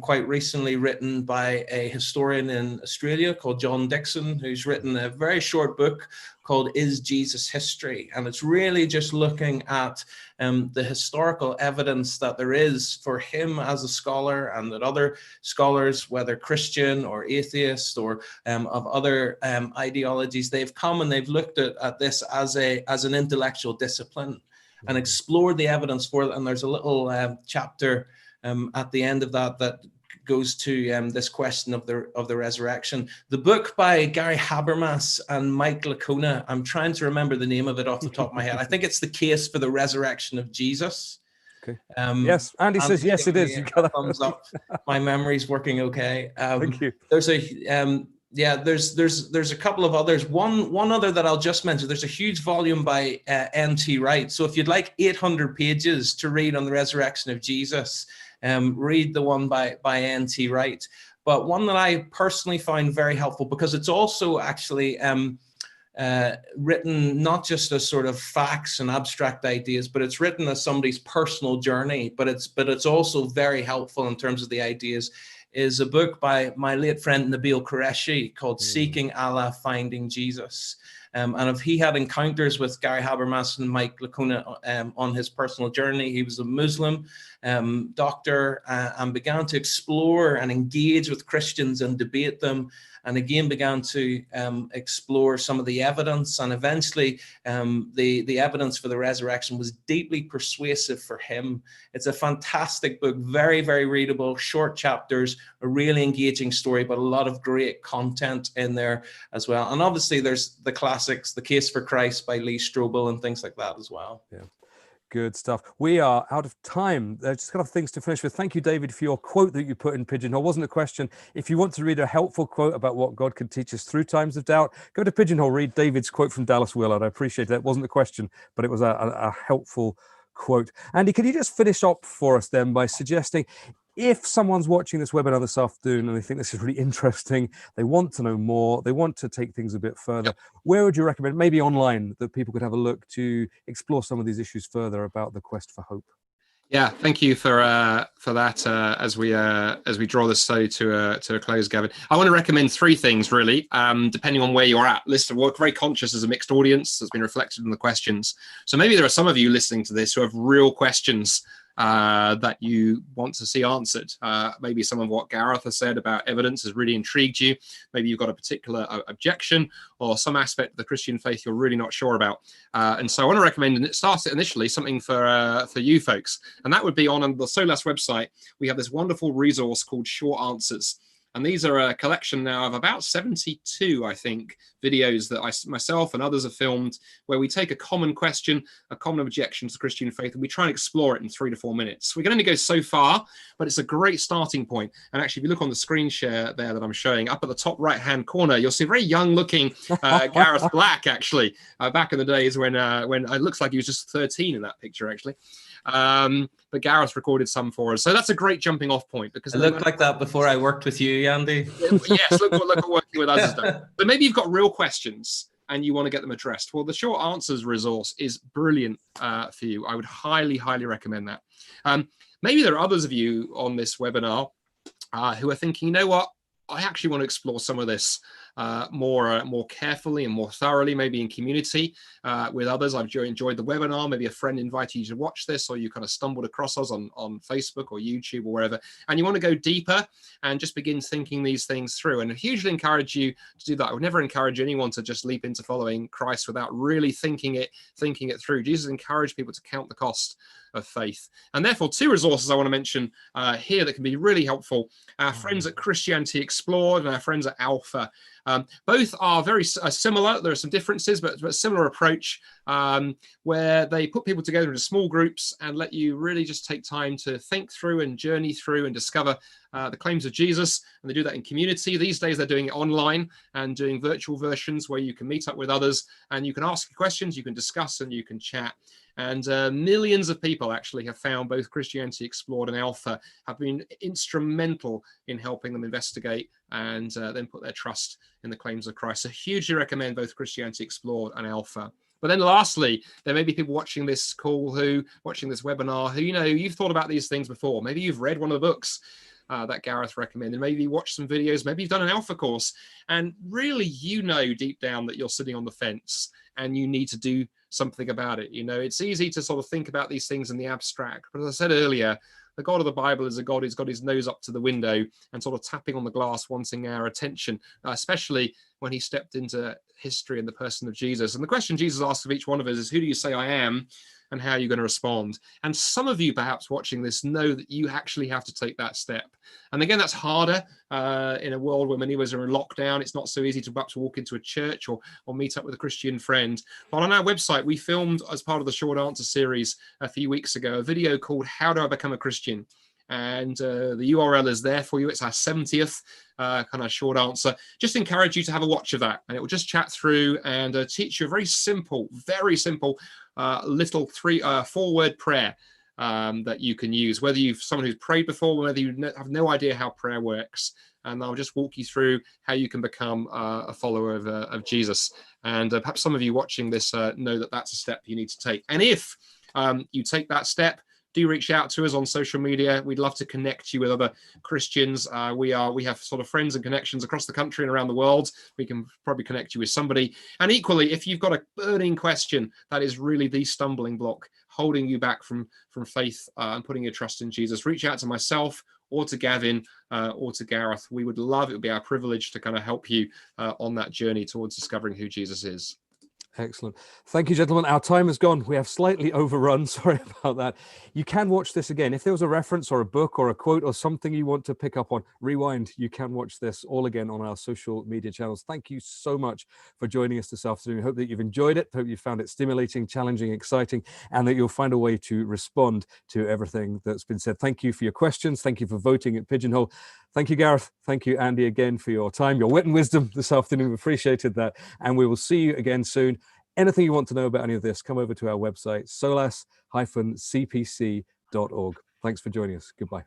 quite recently, written by a historian in Australia called John Dixon, who's written a very short book called Is Jesus History? And it's really just looking at the historical evidence that there is for him as a scholar, and that other scholars, whether Christian or atheist or of other ideologies, they've come and they've looked at this as an intellectual discipline and explored the evidence for it. And there's a little chapter at the end of that goes to this question of the resurrection. The book by Gary Habermas and Mike Licona, I'm trying to remember the name of it off the top of my head. I think it's The Case for the Resurrection of Jesus. Okay. Yes, Andy says yes, it is. You got a thumbs up. My memory's working okay. Thank you. There's Yeah, there's a couple of others. One other that I'll just mention. There's a huge volume by N.T. Wright. So if you'd like 800 pages to read on the resurrection of Jesus, read the one by N.T. Wright. But one that I personally find very helpful, because it's also actually written not just as sort of facts and abstract ideas, but it's written as somebody's personal journey. But it's also very helpful in terms of the ideas. Is a book by my late friend Nabil Qureshi called Seeking Allah, Finding Jesus. And if he had encounters with Gary Habermas and Mike Lacuna on his personal journey, he was a Muslim doctor and began to explore and engage with Christians and debate them, and again began to explore some of the evidence, and eventually the evidence for the resurrection was deeply persuasive for him. It's a fantastic book, very, very readable, short chapters, a really engaging story, but a lot of great content in there as well. And obviously there's the classics, The Case for Christ by Lee Strobel and things like that as well. Yeah. Good stuff. We are out of time. Just got things to finish with. Thank you, David, for your quote that you put in Pigeonhole. It wasn't a question. If you want to read a helpful quote about what God can teach us through times of doubt, go to Pigeonhole, read David's quote from Dallas Willard. I appreciate that. It wasn't a question, but it was a helpful quote. Andy, could you just finish up for us then by suggesting, if someone's watching this webinar this afternoon and they think this is really interesting, they want to know more, they want to take things a bit further, where would you recommend, maybe online, that people could have a look to explore some of these issues further about the quest for hope? Yeah, thank you for that. As we draw this study to a close, Gavin, I want to recommend three things really, depending on where you're at. Listen, we're very conscious as a mixed audience. That's been reflected in the questions. So maybe there are some of you listening to this who have real questions that you want to see answered. Maybe some of what Gareth has said about evidence has really intrigued you. Maybe you've got a particular objection or some aspect of the Christian faith you're really not sure about. And so I want to recommend, and it starts initially, something for you folks. And that would be on the Solas website. We have this wonderful resource called Short Answers. And these are a collection now of about 72, I think, videos that myself and others have filmed, where we take a common question, a common objection to the Christian faith, and we try and explore it in 3 to 4 minutes. We can only go so far, but it's a great starting point. And actually, if you look on the screen share there that I'm showing, up at the top right-hand corner, you'll see a very young-looking Gareth Black, actually, back in the days when it looks like he was just 13 in that picture, actually. But Gareth recorded some for us, so that's a great jumping off point, because it looked like that before I worked with you, Andy. Yes, look what working with us has done. But maybe you've got real questions and you want to get them addressed. Well, the Short Answers resource is brilliant for you. I would highly recommend that. Maybe there are others of you on this webinar who are thinking, you know what, I actually want to explore some of this more carefully and more thoroughly, maybe in community with others. I've enjoyed the webinar. Maybe a friend invited you to watch this, or you kind of stumbled across us on Facebook or YouTube or wherever, and you want to go deeper and just begin thinking these things through. And I hugely encourage you to do that. I would never encourage anyone to just leap into following Christ without really thinking it through. Jesus encouraged people to count the cost of faith. And therefore, 2 resources I want to mention here that can be really helpful. Our friends at Christianity Explored and our friends at Alpha. Both are very similar. There are some differences, but similar approach, where they put people together into small groups and let you really just take time to think through and journey through and discover the claims of Jesus. And they do that in community. These days, they're doing it online and doing virtual versions where you can meet up with others and you can ask questions, you can discuss, and you can chat. And millions of people actually have found both Christianity Explored and Alpha have been instrumental in helping them investigate and then put their trust in the claims of Christ. So hugely recommend both Christianity Explored and Alpha. But then lastly, there may be people watching this call watching this webinar who, you've thought about these things before. Maybe you've read one of the books that Gareth recommended. Maybe you watched some videos. Maybe you've done an Alpha course. And really, deep down that you're sitting on the fence and you need to do something about it. It's easy to sort of think about these things in the abstract. But as I said earlier, the God of the Bible is a God who's got his nose up to the window and sort of tapping on the glass, wanting our attention, especially when he stepped into history in the person of Jesus. And the question Jesus asks of each one of us is, who do you say I am? And how are you going to respond? And some of you perhaps watching this know that you actually have to take that step. And again, that's harder in a world where many of us are in lockdown. It's not so easy to perhaps walk into a church or meet up with a Christian friend. But on our website, we filmed, as part of the Short Answer series a few weeks ago, a video called How Do I Become a Christian? and the URL is there for you. It's our 70th kind of short answer. Just encourage you to have a watch of that, and it will just chat through and teach you a very simple little 4-word prayer that you can use, whether you've someone who's prayed before, whether you have no idea how prayer works. And I'll just walk you through how you can become a follower of Jesus. And perhaps some of you watching this know that that's a step you need to take. And if you take that step, do reach out to us on social media. We'd love to connect you with other Christians. We have sort of friends and connections across the country and around the world. We can probably connect you with somebody. And equally, if you've got a burning question that is really the stumbling block holding you back from faith and putting your trust in Jesus, reach out to myself or to Gavin or to Gareth. We would love, it would be our privilege to kind of help you on that journey towards discovering who Jesus is. Excellent. Thank you, gentlemen. Our time has gone. We have slightly overrun. Sorry about that. You can watch this again. If there was a reference or a book or a quote or something you want to pick up on, rewind. You can watch this all again on our social media channels. Thank you so much for joining us this afternoon. I hope that you've enjoyed it. Hope you found it stimulating, challenging, exciting, and that you'll find a way to respond to everything that's been said. Thank you for your questions. Thank you for voting at Pigeonhole. Thank you, Gareth. Thank you, Andy, again for your time, your wit and wisdom this afternoon. We appreciated that. And we will see you again soon. Anything you want to know about any of this, come over to our website, solas-cpc.org. Thanks for joining us. Goodbye.